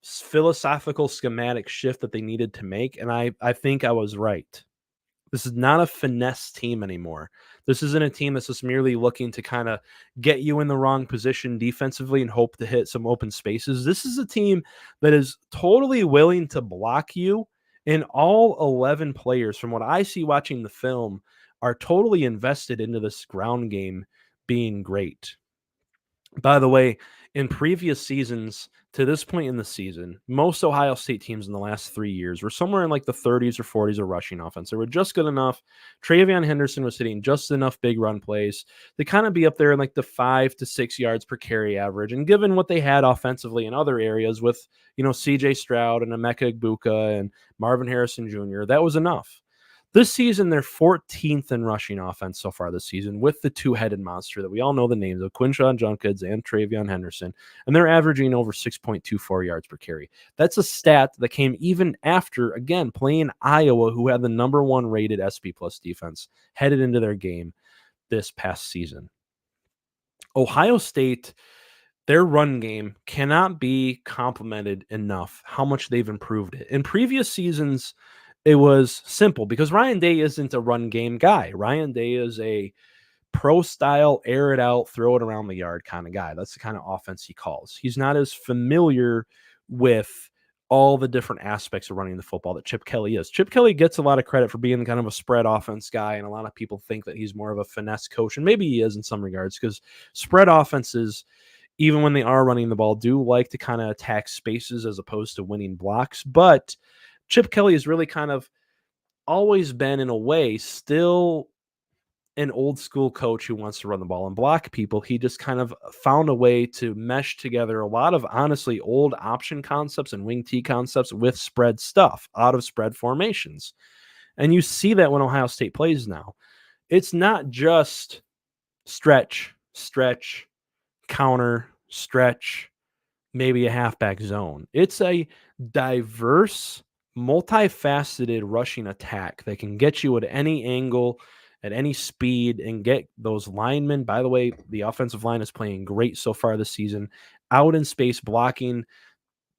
philosophical schematic shift that they needed to make. And I think I was right. This is not a finesse team anymore. This isn't a team that's just merely looking to kind of get you in the wrong position defensively and hope to hit some open spaces. This is a team that is totally willing to block you, and all 11 players, from what I see watching the film, are totally invested into this ground game being great. By the way, in previous seasons, to this point in the season, most Ohio State teams in the last 3 years were somewhere in like the 30s or 40s of rushing offense. They were just good enough. TreVeyon Henderson was hitting just enough big run plays to kind of be up there in like the 5 to 6 yards per carry average. And given what they had offensively in other areas with, CJ Stroud and Emeka Egbuka and Marvin Harrison Jr., that was enough. This season, they're 14th in rushing offense so far this season with the two-headed monster that we all know the names of, Quinshon Judkins and TreVeyon Henderson, and they're averaging over 6.24 yards per carry. That's a stat that came even after, again, playing Iowa, who had the number 1 rated SP Plus defense headed into their game this past season. Ohio State, their run game cannot be complimented enough how much they've improved it. In previous seasons, it was simple because Ryan Day isn't a run game guy. Ryan Day is a pro style, air it out, throw it around the yard kind of guy. That's the kind of offense he calls. He's not as familiar with all the different aspects of running the football that Chip Kelly is. Chip Kelly gets a lot of credit for being kind of a spread offense guy, and a lot of people think that he's more of a finesse coach, and maybe he is in some regards, because spread offenses even when they are running the ball, do like to kind of attack spaces as opposed to winning blocks. But Chip Kelly has really kind of always been, in a way, still an old school coach who wants to run the ball and block people. He just kind of found a way to mesh together a lot of honestly old option concepts and wing T concepts with spread stuff out of spread formations. And you see that when Ohio State plays now. It's not just stretch, counter, stretch, maybe a halfback zone. It's a diverse, multifaceted rushing attack that can get you at any angle, at any speed, and get those linemen. By the way, the offensive line is playing great so far this season, out in space, blocking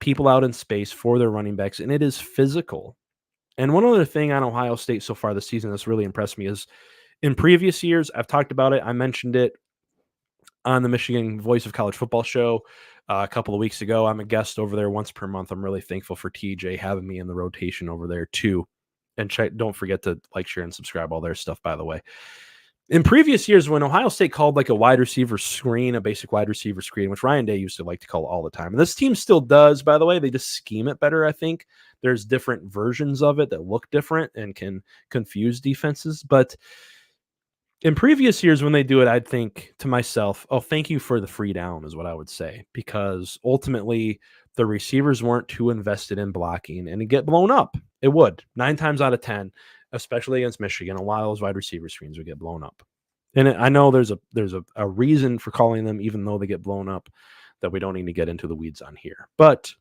people out in space for their running backs, and it is physical. And one other thing on Ohio State so far this season that's really impressed me is in previous years, I've talked about it. I mentioned it on the Michigan Voice of College Football show a couple of weeks ago. I'm a guest over there once per month. I'm really thankful for TJ having me in the rotation over there too. And don't forget to like, share, and subscribe, all their stuff, by the way. In previous years, when Ohio State called like a wide receiver screen, a basic wide receiver screen, which Ryan Day used to like to call all the time, and this team still does, by the way, they just scheme it better, I think. There's different versions of it that look different and can confuse defenses. But in previous years, when they do it, I'd think to myself, oh, thank you for the free down is what I would say, because ultimately the receivers weren't too invested in blocking and it'd get blown up. It would 9 times out of 10, especially against Michigan. A lot of those wide receiver screens would get blown up. And I know there's a reason for calling them, even though they get blown up, that we don't need to get into the weeds on here. But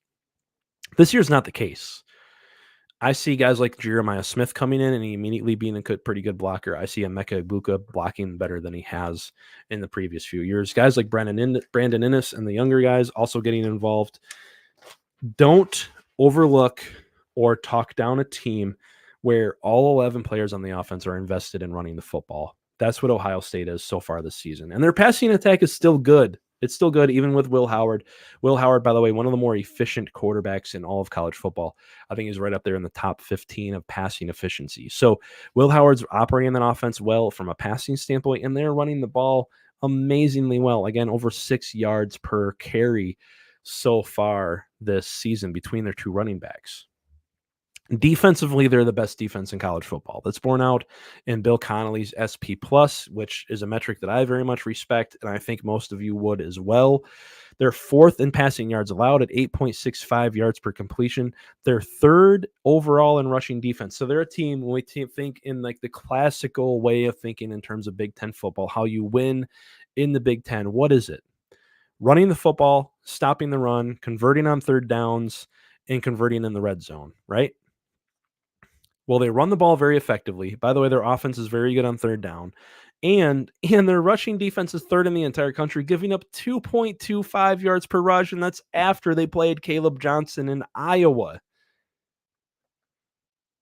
this year's not the case. I see guys like Jeremiah Smith coming in and he immediately being a pretty good blocker. I see Emeka Egbuka blocking better than he has in the previous few years. Guys like Brandon Innes and the younger guys also getting involved. Don't overlook or talk down a team where all 11 players on the offense are invested in running the football. That's what Ohio State is so far this season. And their passing attack is still good. It's still good, even with Will Howard. Will Howard, by the way, one of the more efficient quarterbacks in all of college football. I think he's right up there in the top 15 of passing efficiency. So Will Howard's operating that offense well from a passing standpoint, and they're running the ball amazingly well. Again, over 6 yards per carry so far this season between their two running backs. Defensively, they're the best defense in college football. That's borne out in Bill Connolly's SP+, which is a metric that I very much respect, and I think most of you would as well. They're 4th in passing yards allowed at 8.65 yards per completion. They're 3rd overall in rushing defense. So they're a team, when we think in like the classical way of thinking in terms of Big Ten football, how you win in the Big Ten, what is it? Running the football, stopping the run, converting on third downs, and converting in the red zone, right? Well, they run the ball very effectively. By the way, their offense is very good on third down. And their rushing defense is 3rd in the entire country, giving up 2.25 yards per rush, and that's after they played Caleb Johnson in Iowa.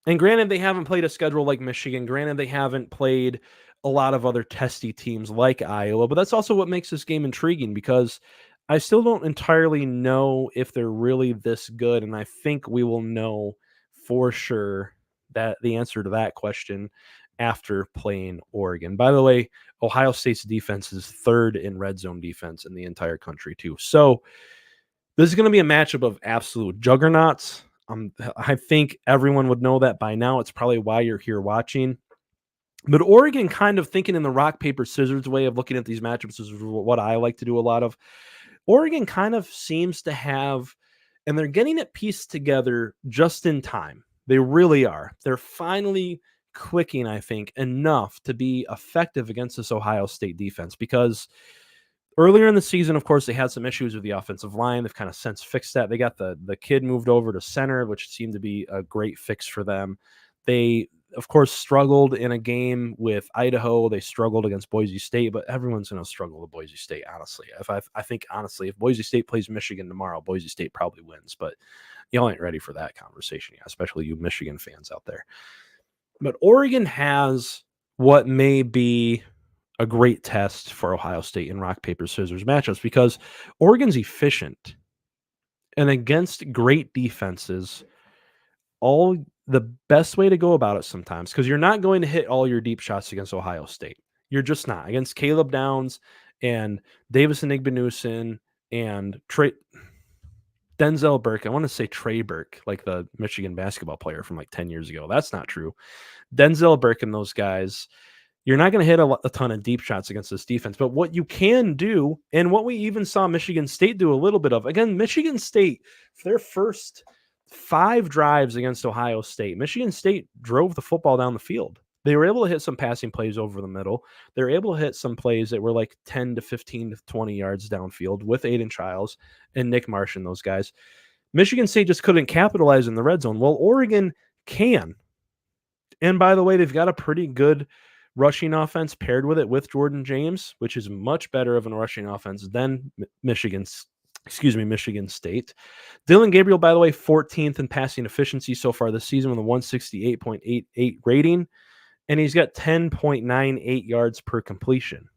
And granted, they haven't played a schedule like Michigan. Granted, they haven't played a lot of other testy teams like Iowa, but that's also what makes this game intriguing, because I still don't entirely know if they're really this good, and I think we will know for sure that the answer to that question after playing Oregon. By the way, Ohio State's defense is 3rd in red zone defense in the entire country too. So this is going to be a matchup of absolute juggernauts. I think everyone would know that by now. It's probably why you're here watching. But Oregon, kind of thinking in the rock, paper, scissors way of looking at these matchups, is what I like to do a lot of. Oregon kind of seems to have, and they're getting it pieced together just in time. They really are. They're finally clicking, I think, enough to be effective against this Ohio State defense, because earlier in the season, of course, they had some issues with the offensive line. They've kind of since fixed that. They got the kid moved over to center, which seemed to be a great fix for them. They, of course, struggled in a game with Idaho. They struggled against Boise State, but everyone's going to struggle with Boise State, honestly. I think, honestly, if Boise State plays Michigan tomorrow, Boise State probably wins, but y'all ain't ready for that conversation yet, especially you Michigan fans out there. But Oregon has what may be a great test for Ohio State in rock, paper, scissors matchups, because Oregon's efficient. And against great defenses, the best way to go about it sometimes, because you're not going to hit all your deep shots against Ohio State. You're just not. Against Caleb Downs and Davis and Igbenuson and Denzel Burke. I want to say Trey Burke, like the Michigan basketball player from like 10 years ago. That's not true. Denzel Burke and those guys, you're not going to hit a ton of deep shots against this defense. But what you can do, and what we even saw Michigan State do a little bit of, again, Michigan State, their first 5 drives against Ohio State, Michigan State drove the football down the field. They were able to hit some passing plays over the middle. They were able to hit some plays that were like 10 to 15 to 20 yards downfield with Aiden Childs and Nick Marsh and those guys. Michigan State just couldn't capitalize in the red zone. Well, Oregon can. And by the way, they've got a pretty good rushing offense paired with it with Jordan James, which is much better of a rushing offense than Michigan State. Dylan Gabriel, by the way, 14th in passing efficiency so far this season with a 168.88 rating, and he's got 10.98 yards per completion.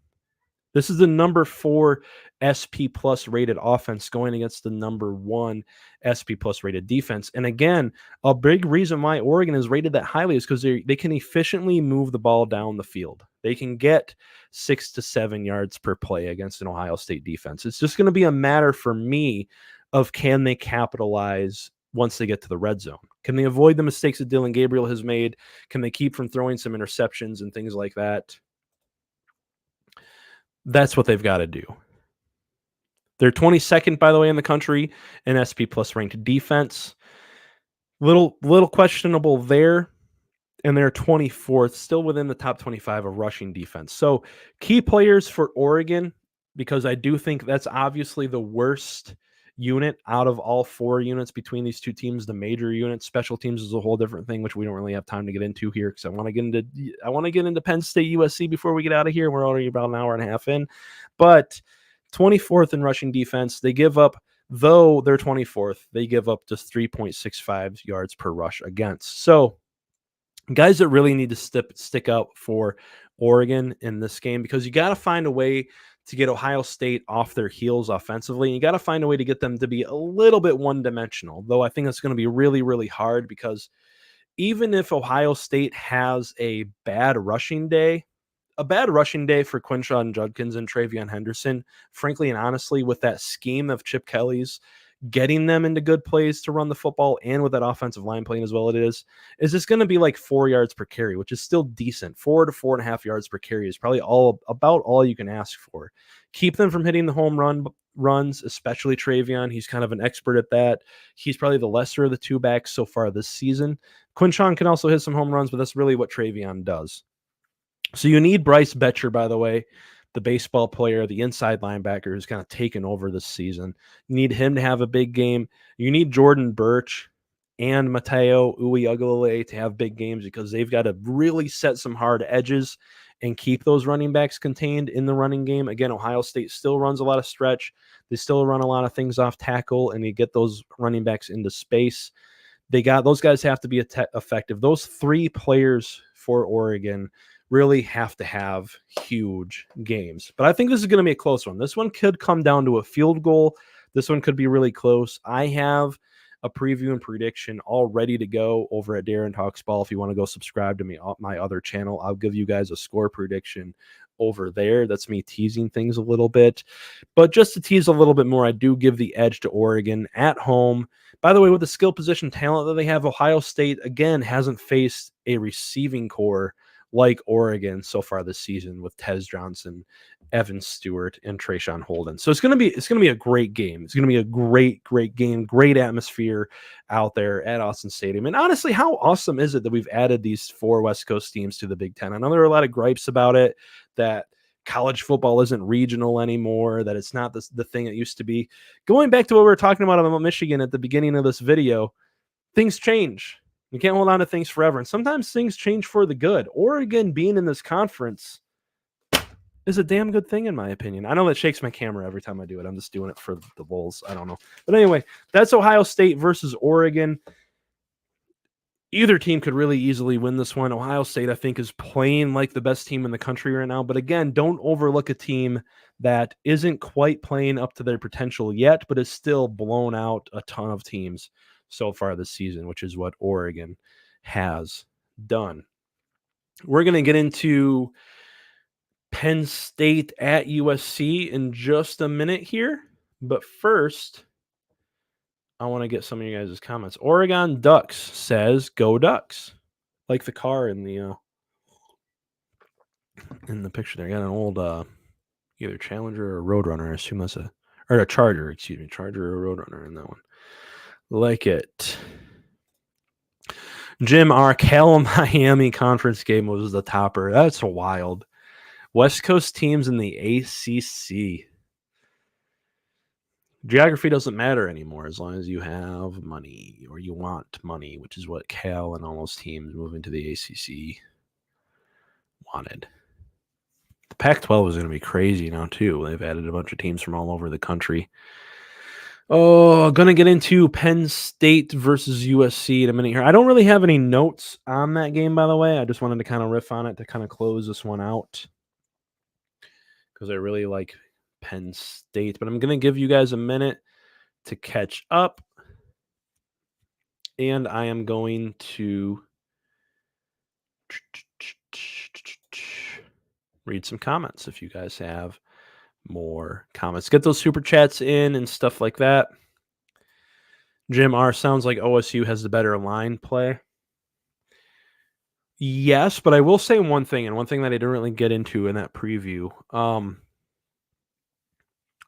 This is the number 4 SP plus rated offense going against the number 1 SP plus rated defense. And again, a big reason why Oregon is rated that highly is because they can efficiently move the ball down the field. They can get 6 to 7 yards per play against an Ohio State defense. It's just going to be a matter for me of can they capitalize once they get to the red zone? Can they avoid the mistakes that Dylan Gabriel has made? Can they keep from throwing some interceptions and things like that? That's what they've got to do. They're 22nd, by the way, in the country in SP plus ranked defense. Little questionable there. And they're 24th, still within the top 25 of rushing defense. So key players for Oregon, because I do think that's obviously the worst unit out of all 4 units between these two teams. The major unit, special teams is a whole different thing, which we don't really have time to get into here because I want to get into Penn State USC before we get out of here. We're already about an hour and a half in, but 24th in rushing defense. They give up, though they're 24th, they give up just 3.65 yards per rush against. So guys that really need to stick out for Oregon in this game, because you got to find a way to get Ohio State off their heels offensively. And you got to find a way to get them to be a little bit one-dimensional, though I think that's going to be really, really hard, because even if Ohio State has a bad rushing day for Quinshon Judkins and Travion Henderson, frankly and honestly, with that scheme of Chip Kelly's getting them into good plays to run the football and with that offensive line playing as well is this going to be like 4 yards per carry, which is still decent. 4 to 4.5 yards per carry is probably about all you can ask for. Keep them from hitting the home runs, especially Travion. He's kind of an expert at that. He's probably the lesser of the 2 backs so far this season. Quinshon can also hit some home runs, but that's really what Travion does. So you need Bryce Betcher, by the way, the baseball player, the inside linebacker who's kind of taken over this season. You need him to have a big game. You need Jordan Birch and Mateo Uiagalelei to have big games, because they've got to really set some hard edges and keep those running backs contained in the running game. Again, Ohio State still runs a lot of stretch. They still run a lot of things off tackle, and you get those running backs into space. Those guys have to be effective. Those 3 players for Oregon really have to have huge games. But I think this is going to be a close one. This one could come down to a field goal. This one could be really close. I have a preview and prediction all ready to go over at Darren Talks Ball. If you want to go subscribe to my other channel, I'll give you guys a score prediction over there. That's me teasing things a little bit. But just to tease a little bit more, I do give the edge to Oregon at home. By the way, with the skill position talent that they have, Ohio State, again, hasn't faced a receiving core like Oregon so far this season with Tez Johnson, Evan Stewart, and Trayshawn Holden. So it's gonna be a great game. It's gonna be a great game, great atmosphere out there at Austin Stadium. And honestly, how awesome is it that we've added these 4 West Coast teams to the Big Ten? I know there are a lot of gripes about it, that college football isn't regional anymore, that it's not the thing it used to be. Going back to what we were talking about Michigan at the beginning of this video, things change. You can't hold on to things forever. And sometimes things change for the good. Oregon being in this conference is a damn good thing, in my opinion. I know that shakes my camera every time I do it. I'm just doing it for the Bulls. I don't know. But anyway, that's Ohio State versus Oregon. Either team could really easily win this one. Ohio State, I think, is playing like the best team in the country right now. But again, don't overlook a team that isn't quite playing up to their potential yet, but is still blown out a ton of teams so far this season, which is what Oregon has done. We're going to get into Penn State at USC in just a minute here. But first, I want to get some of you guys' comments. Oregon Ducks says, "Go Ducks!" Like the car in the picture there. Got an old either Challenger or Roadrunner. I assume that's a Charger. Excuse me, Charger or Roadrunner in that one. Like it. Jim, our Cal Miami conference game was the topper. That's wild. West Coast teams in the ACC. Geography doesn't matter anymore as long as you have money or you want money, which is what Cal and all those teams moving to the ACC wanted. The Pac-12 is going to be crazy now, too. They've added a bunch of teams from all over the country. Oh, going to get into Penn State versus USC in a minute here. I don't really have any notes on that game, by the way. I just wanted to kind of riff on it to kind of close this one out because I really like Penn State. But I'm going to give you guys a minute to catch up. And I am going to read some comments if you guys have more comments. Get those super chats in and stuff like that. Jim R. sounds like OSU has the better line play. Yes, but I will say one thing, and one thing that I didn't really get into in that preview.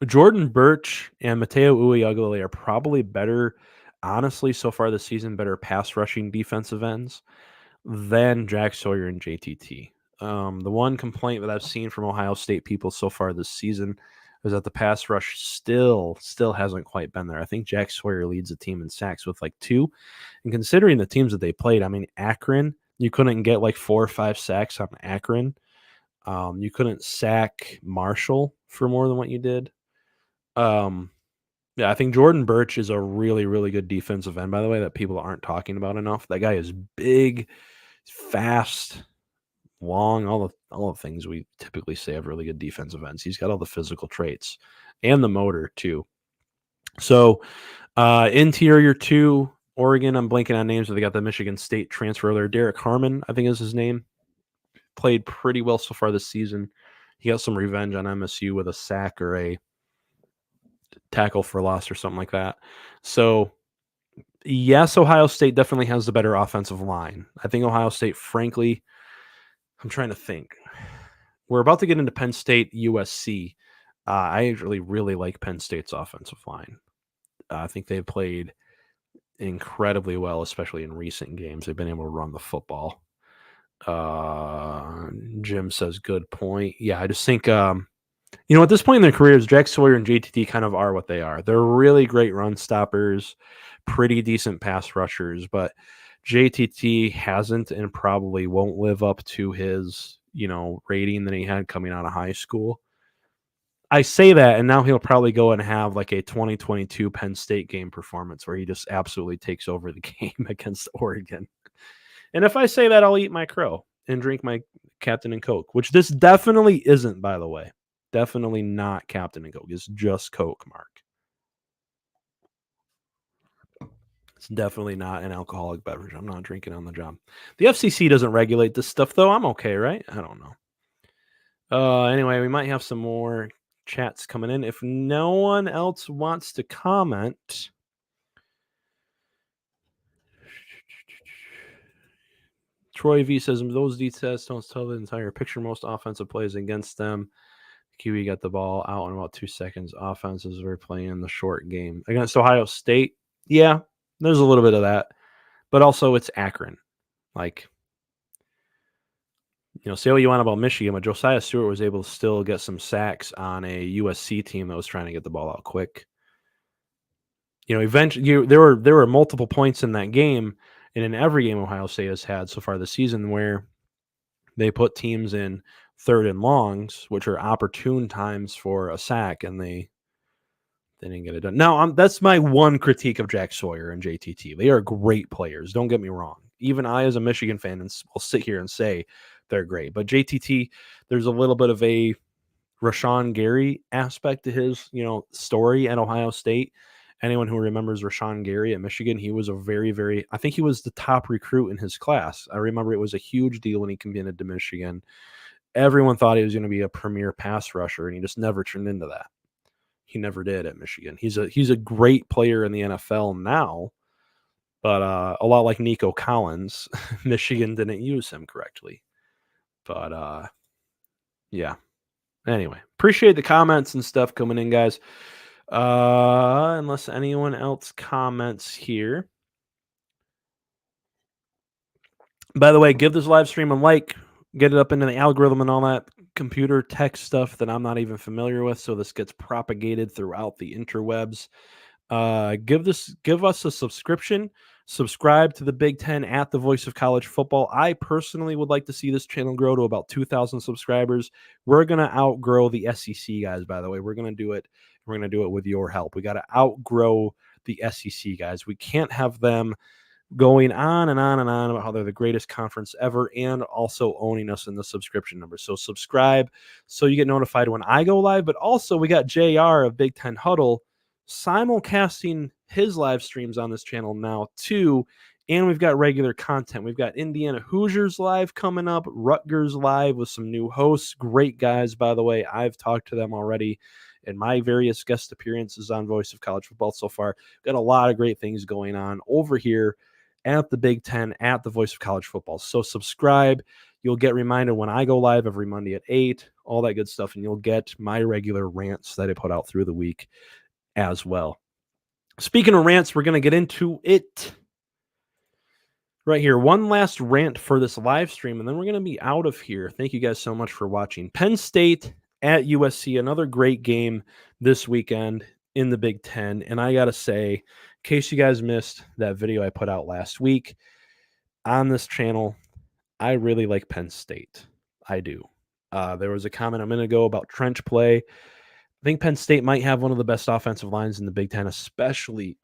Jordan Birch and Mateo Uiagalelei are probably better, honestly, so far this season, better pass rushing defensive ends than Jack Sawyer and JTT. The one complaint that I've seen from Ohio State people so far this season is that the pass rush still hasn't quite been there. I think Jack Sawyer leads the team in sacks with like 2. And considering the teams that they played, I mean, Akron, you couldn't get like 4 or 5 sacks on Akron. You couldn't sack Marshall for more than what you did. Yeah, I think Jordan Birch is a really, really good defensive end, by the way, that people aren't talking about enough. That guy is big, fast, long, all the things we typically say of really good defensive ends. He's got all the physical traits and the motor too. So interior 2, Oregon, I'm blanking on names, but they got the Michigan State transfer there. Derek Harmon, I think is his name. Played pretty well so far this season. He got some revenge on MSU with a sack or a tackle for loss or something like that. So yes, Ohio State definitely has the better offensive line. I think Ohio State, frankly, I'm trying to think. We're about to get into Penn State, USC. I actually really like Penn State's offensive line. I think they've played incredibly well, especially in recent games. They've been able to run the football. Jim says, good point. Yeah, I just think, at this point in their careers, Jack Sawyer and JTT kind of are what they are. They're really great run stoppers, pretty decent pass rushers, but JTT hasn't and probably won't live up to his, rating that he had coming out of high school. I say that, and now he'll probably go and have like a 2022 Penn State game performance where he just absolutely takes over the game against Oregon. And if I say that, I'll eat my crow and drink my Captain and Coke, which this definitely isn't, by the way. Definitely not Captain and Coke. It's just Coke, Mark. It's definitely not an alcoholic beverage. I'm not drinking on the job. The FCC doesn't regulate this stuff, though. I'm okay, right? I don't know. Anyway, we might have some more chats coming in. If no one else wants to comment, Troy V says those details don't tell the entire picture. Most offensive plays against them. QB got the ball out in about 2 seconds. Offenses were playing the short game against Ohio State. Yeah, there's a little bit of that, but also it's Akron. Like, say what you want about Michigan, but Josiah Stewart was able to still get some sacks on a USC team that was trying to get the ball out quick. Eventually there were multiple points in that game, and in every game Ohio State has had so far this season where they put teams in 3rd and longs, which are opportune times for a sack, and they didn't get it done. Now, that's my one critique of Jack Sawyer and JTT. They are great players. Don't get me wrong. Even I, as a Michigan fan, will sit here and say they're great. But JTT, there's a little bit of a Rashawn Gary aspect to his, story at Ohio State. Anyone who remembers Rashawn Gary at Michigan, he was a very, very, I think he was the top recruit in his class. I remember it was a huge deal when he committed to Michigan. Everyone thought he was going to be a premier pass rusher, and he just never turned into that. He never did at Michigan. He's a great player in the NFL now, but a lot like Nico Collins, Michigan didn't use him correctly. But yeah. Anyway, appreciate the comments and stuff coming in, guys. Unless anyone else comments here. By the way, give this live stream a like, get it up into the algorithm and all that computer tech stuff that I'm not even familiar with, so this gets propagated throughout the interwebs. Give us a subscription. Subscribe to the Big Ten at the Voice of College Football. I personally would like to see this channel grow to about 2,000 subscribers. We're gonna outgrow the SEC, guys. By the way, we're gonna do it. We're gonna do it with your help. We got to outgrow the SEC, guys. We can't have them going on and on and on about how they're the greatest conference ever and also owning us in the subscription numbers. So subscribe so you get notified when I go live. But also we got JR of Big Ten Huddle simulcasting his live streams on this channel now too. And we've got regular content. We've got Indiana Hoosiers live coming up, Rutgers live with some new hosts. Great guys, by the way. I've talked to them already in my various guest appearances on Voice of College Football so far. Got a lot of great things going on over here at the Big Ten, at the Voice of College Football. So subscribe. You'll get reminded when I go live every Monday at 8, all that good stuff, and you'll get my regular rants that I put out through the week as well. Speaking of rants, we're going to get into it right here. One last rant for this live stream, and then we're going to be out of here. Thank you guys so much for watching. Penn State at USC, another great game this weekend in the Big Ten, and I got to say, in case you guys missed that video I put out last week on this channel, I really like Penn State. I do. There was a comment a minute ago about trench play. I think Penn State might have one of the best offensive lines in the Big Ten, especially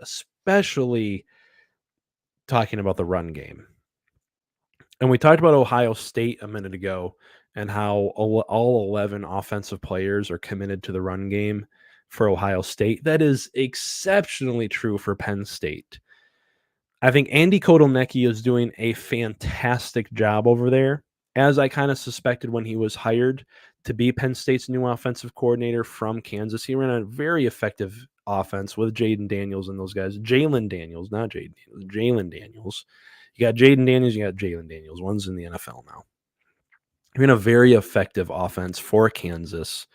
talking about the run game. And we talked about Ohio State a minute ago and how all 11 offensive players are committed to the run game for Ohio State. That is exceptionally true for Penn State. I think Andy Kotelnicki is doing a fantastic job over there, as I kind of suspected when he was hired to be Penn State's new offensive coordinator from Kansas. He ran a very effective offense with Jaden Daniels and those guys. Jalen Daniels, not Jaden Daniels, Jalen Daniels. You got Jaden Daniels, you got Jalen Daniels. One's in the NFL now. He ran a very effective offense for Kansas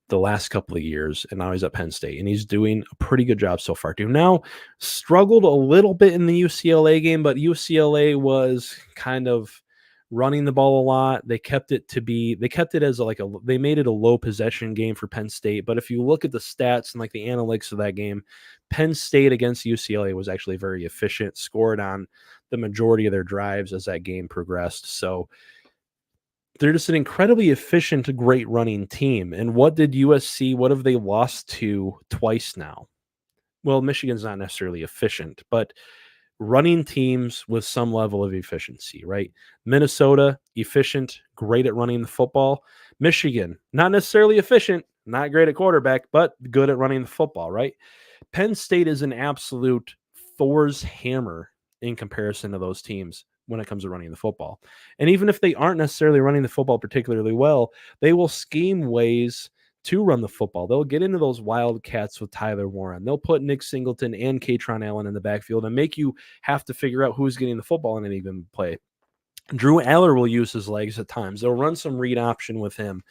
the last couple of years, and now he's at Penn State, and he's doing a pretty good job so far too. Now, struggled a little bit in the UCLA game, but UCLA was kind of running the ball a lot. They kept it as they made it a low possession game for Penn State. But if you look at the stats and like the analytics of that game, Penn State against UCLA was actually very efficient, scored on the majority of their drives as that game progressed. So they're just an incredibly efficient, great running team. And what have they lost to twice now? Well, Michigan's not necessarily efficient, but running teams with some level of efficiency, right? Minnesota, efficient, great at running the football. Michigan, not necessarily efficient, not great at quarterback, but good at running the football, right? Penn State is an absolute Thor's hammer in comparison to those teams when it comes to running the football. And even if they aren't necessarily running the football particularly well, they will scheme ways to run the football. They'll get into those wildcats with Tyler Warren. They'll put Nick Singleton and Katron Allen in the backfield and make you have to figure out who's getting the football in any given play. Drew Aller will use his legs at times. They'll run some read option with him.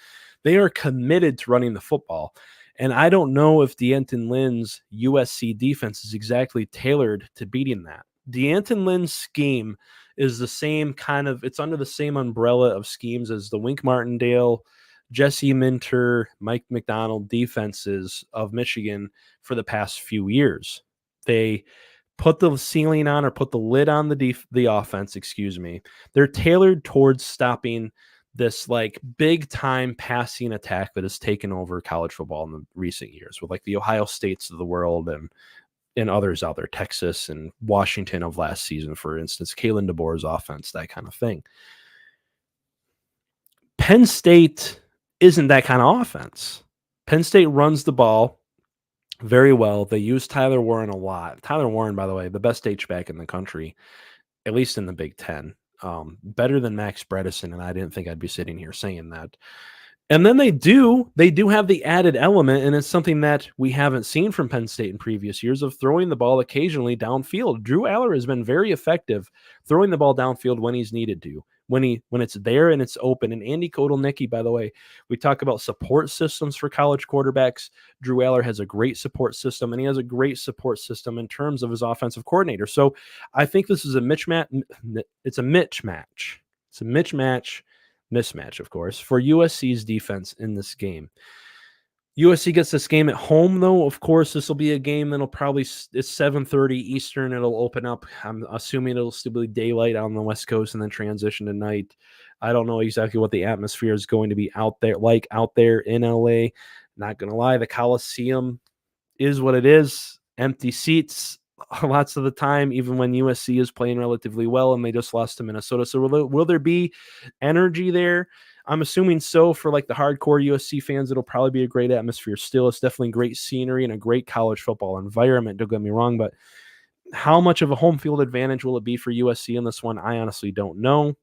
They are committed to running the football. And I don't know if D'Anton Lynn's USC defense is exactly tailored to beating that. D'Anton Lynn's scheme is it's under the same umbrella of schemes as the Wink Martindale, Jesse Minter, Mike McDonald defenses of Michigan for the past few years. They put the ceiling on or put the lid on the offense, They're tailored towards stopping this like big time passing attack that has taken over college football in the recent years with like the Ohio States of the world and others out there, Texas and Washington of last season, for instance, Kalen DeBoer's offense, that kind of thing. Penn State isn't that kind of offense. Penn State runs the ball very well. They use Tyler Warren a lot. Tyler Warren, by the way, the best H-back in the country, at least in the Big Ten. Better than Max Bredesen, and I didn't think I'd be sitting here saying that. And then they do have the added element, and it's something that we haven't seen from Penn State in previous years, of throwing the ball occasionally downfield. Drew Aller has been very effective throwing the ball downfield when he's needed to, when it's there and it's open. And Andy Kotelnicki, by the way, we talk about support systems for college quarterbacks. Drew Aller has a great support system, and he has a great support system in terms of his offensive coordinator. So I think this is a mismatch. It's a mismatch. It's a mismatch, of course, for USC's defense in this game. USC gets this game at home, though. Of course, this will be a game that'll probably, it's 7:30 Eastern. It'll open up. I'm assuming it'll still be daylight on the West Coast and then transition to night. I don't know exactly what the atmosphere is going to be out there in LA. Not going to lie, the Coliseum is what it is. Empty seats lots of the time, even when USC is playing relatively well and they just lost to Minnesota. So will there be energy there? I'm assuming so. For like the hardcore USC fans, it'll probably be a great atmosphere still. It's definitely great scenery and a great college football environment, don't get me wrong, but how much of a home field advantage will it be for USC in this one? I honestly don't know.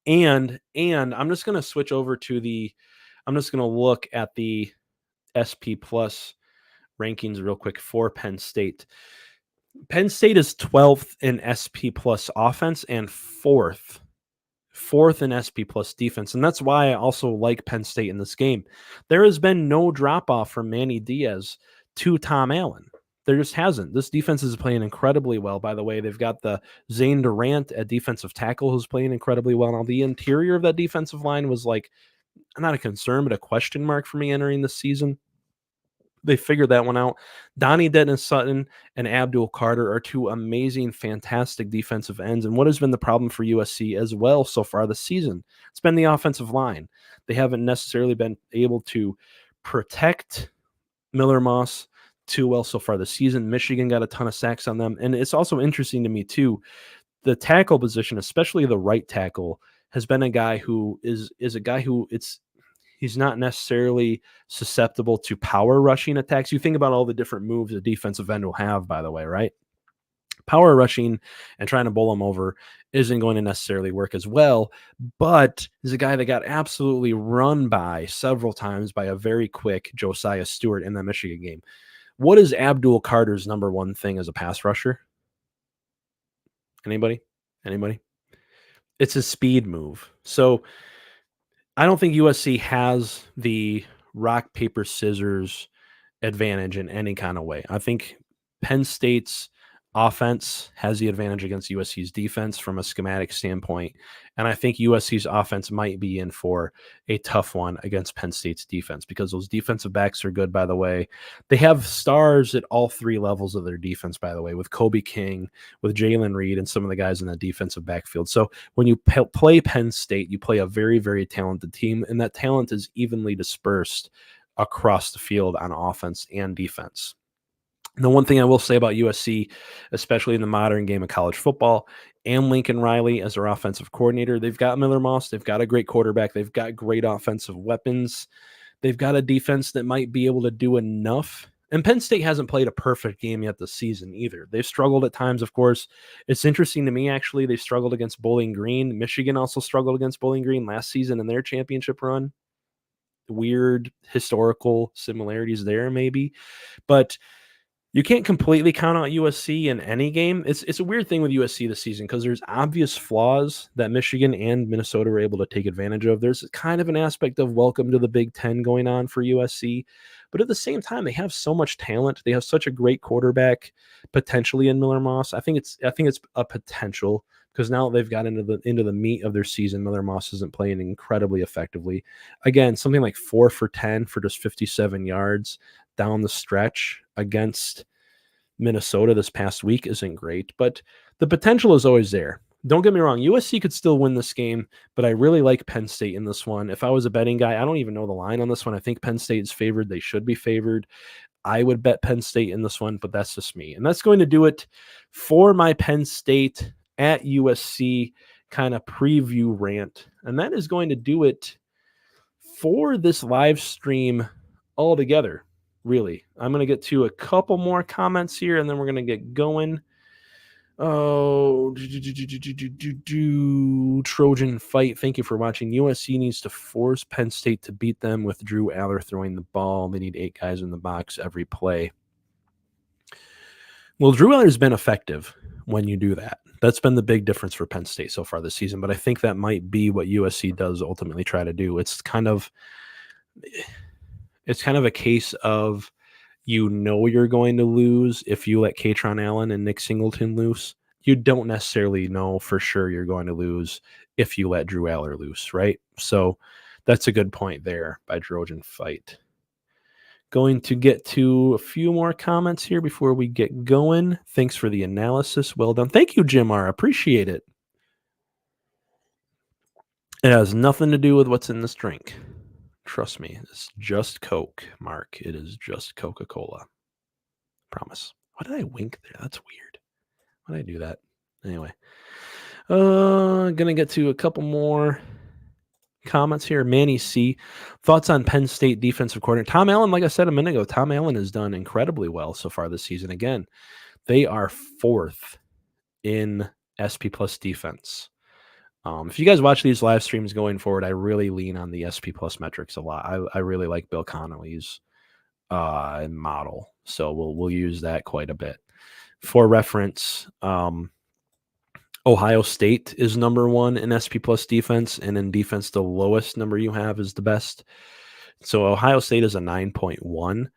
And I'm just going to switch over to I'm just going to look at the SP Plus rankings real quick for Penn State. Penn State is 12th in SP Plus offense and fourth in SP Plus defense. And that's why I also like Penn State in this game. There has been no drop off from Manny Diaz to Tom Allen. There just hasn't. This defense is playing incredibly well, by the way. They've got the Zane Durant at defensive tackle who's playing incredibly well. Now, the interior of that defensive line was like, not a concern, but a question mark for me entering the season. They figured that one out. Donnie Dennis-Sutton and Abdul Carter are two amazing, fantastic defensive ends. And what has been the problem for USC as well so far this season? It's been the offensive line. They haven't necessarily been able to protect Miller Moss too well so far this season. Michigan got a ton of sacks on them. And it's also interesting to me, too, the tackle position, especially the right tackle, has been a guy who is a guy who he's not necessarily susceptible to power rushing attacks. You think about all the different moves a defensive end will have, by the way, right? Power rushing and trying to bowl them over isn't going to necessarily work as well, but he's a guy that got absolutely run by several times by a very quick Josiah Stewart in that Michigan game. What is Abdul Carter's number one thing as a pass rusher? Anybody? It's a speed move. So I don't think USC has the rock, paper, scissors advantage in any kind of way. I think Penn State's offense has the advantage against USC's defense from a schematic standpoint. And I think USC's offense might be in for a tough one against Penn State's defense because those defensive backs are good, by the way. They have stars at all three levels of their defense, by the way, with Kobe King, with Jalen Reed, and some of the guys in the defensive backfield. So when you play Penn State, you play a very, very talented team, and that talent is evenly dispersed across the field on offense and defense. The one thing I will say about USC, especially in the modern game of college football, and Lincoln Riley as their offensive coordinator, they've got Miller Moss, they've got a great quarterback, they've got great offensive weapons, they've got a defense that might be able to do enough. And Penn State hasn't played a perfect game yet this season either. They've struggled at times, of course. It's interesting to me, actually, they've struggled against Bowling Green. Michigan also struggled against Bowling Green last season in their championship run. Weird historical similarities there, maybe. But you can't completely count out USC in any game. It's a weird thing with USC this season because there's obvious flaws that Michigan and Minnesota were able to take advantage of. There's kind of an aspect of welcome to the Big Ten going on for USC. But at the same time, they have so much talent. They have such a great quarterback potentially in Miller Moss. I think it's a potential because now they've got into the meat of their season. Miller Moss isn't playing incredibly effectively. Again, something like 4 for 10 for just 57 yards down the stretch against Minnesota this past week isn't great, but the potential is always there. Don't get me wrong, USC could still win this game, but I really like Penn State in this one. If I was a betting guy, I don't even know the line on this one. I think Penn State is favored. They should be favored. I would bet Penn State in this one, but that's just me. And that's going to do it for my Penn State at USC kind of preview rant. And that is going to do it for this live stream altogether. Really, I'm going to get to a couple more comments here, and then we're going to get going. Oh, Trojan fight. Thank you for watching. USC needs to force Penn State to beat them with Drew Aller throwing the ball. They need 8 guys in the box every play. Well, Drew Aller's been effective when you do that. That's been the big difference for Penn State so far this season, but I think that might be what USC does ultimately try to do. It's kind of a case of you're going to lose if you let Katron Allen and Nick Singleton loose. You don't necessarily know for sure you're going to lose if you let Drew Aller loose, right? So that's a good point there by Trojan Fight. Going to get to a few more comments here before we get going. Thanks for the analysis. Well done. Thank you, Jim R. Appreciate it. It has nothing to do with what's in this drink. Trust me. It's just Coke, Mark. It is just Coca-Cola. Promise. Why did I wink there? That's weird. Why did I do that? Anyway. Gonna get to a couple more comments here. Manny C. Thoughts on Penn State defensive coordinator Tom Allen? Like I said a minute ago, Tom Allen has done incredibly well so far this season. Again, they are 4th in SP Plus defense. If you guys watch these live streams going forward, I really lean on the SP Plus metrics a lot. I really like Bill Connolly's model, so we'll use that quite a bit. For reference, Ohio State is number 1 in SP Plus defense, and in defense, the lowest number you have is the best. So Ohio State is a 9.1.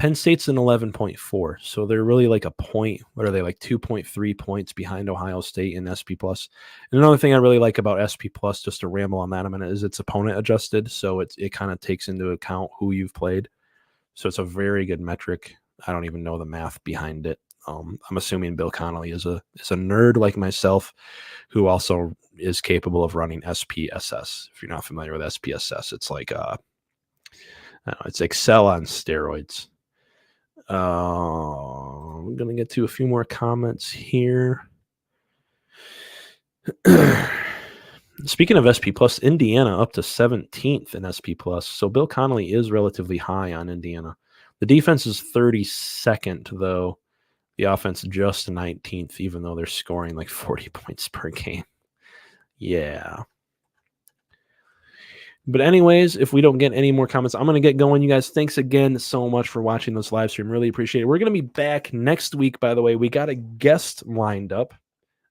Penn State's an 11.4. So they're really like a point. What are they, like 2.3 points behind Ohio State in SP Plus? And another thing I really like about SP Plus, just to ramble on that a minute, is it's opponent adjusted. So it kind of takes into account who you've played. So it's a very good metric. I don't even know the math behind it. I'm assuming Bill Connolly is a nerd like myself, who also is capable of running SPSS. If you're not familiar with SPSS, it's like it's Excel on steroids. I'm gonna get to a few more comments here. Speaking of SP Plus, Indiana up to 17th in SP Plus. So Bill Connolly is relatively high on Indiana. The defense is 32nd, though. The offense just 19th, even though they're scoring like 40 points per game. Yeah. But anyways, if we don't get any more comments, I'm going to get going. You guys, thanks again so much for watching this live stream. Really appreciate it. We're going to be back next week, by the way. We got a guest lined up.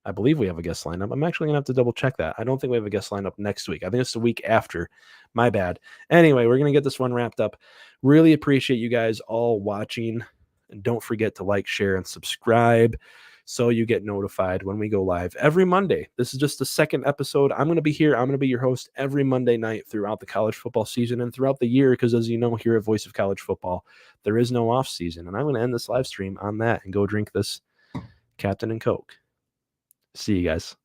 I believe we have a guest lined up. I'm actually going to have to double check that. I don't think we have a guest lined up next week. I think it's the week after. My bad. Anyway, we're going to get this one wrapped up. Really appreciate you guys all watching. And don't forget to like, share, and subscribe so you get notified when we go live every Monday. This is just the 2nd episode. I'm going to be here. I'm going to be your host every Monday night throughout the college football season and throughout the year, because as you know, here at Voice of College Football, there is no off season. And I'm going to end this live stream on that and go drink this Captain and Coke. See you guys.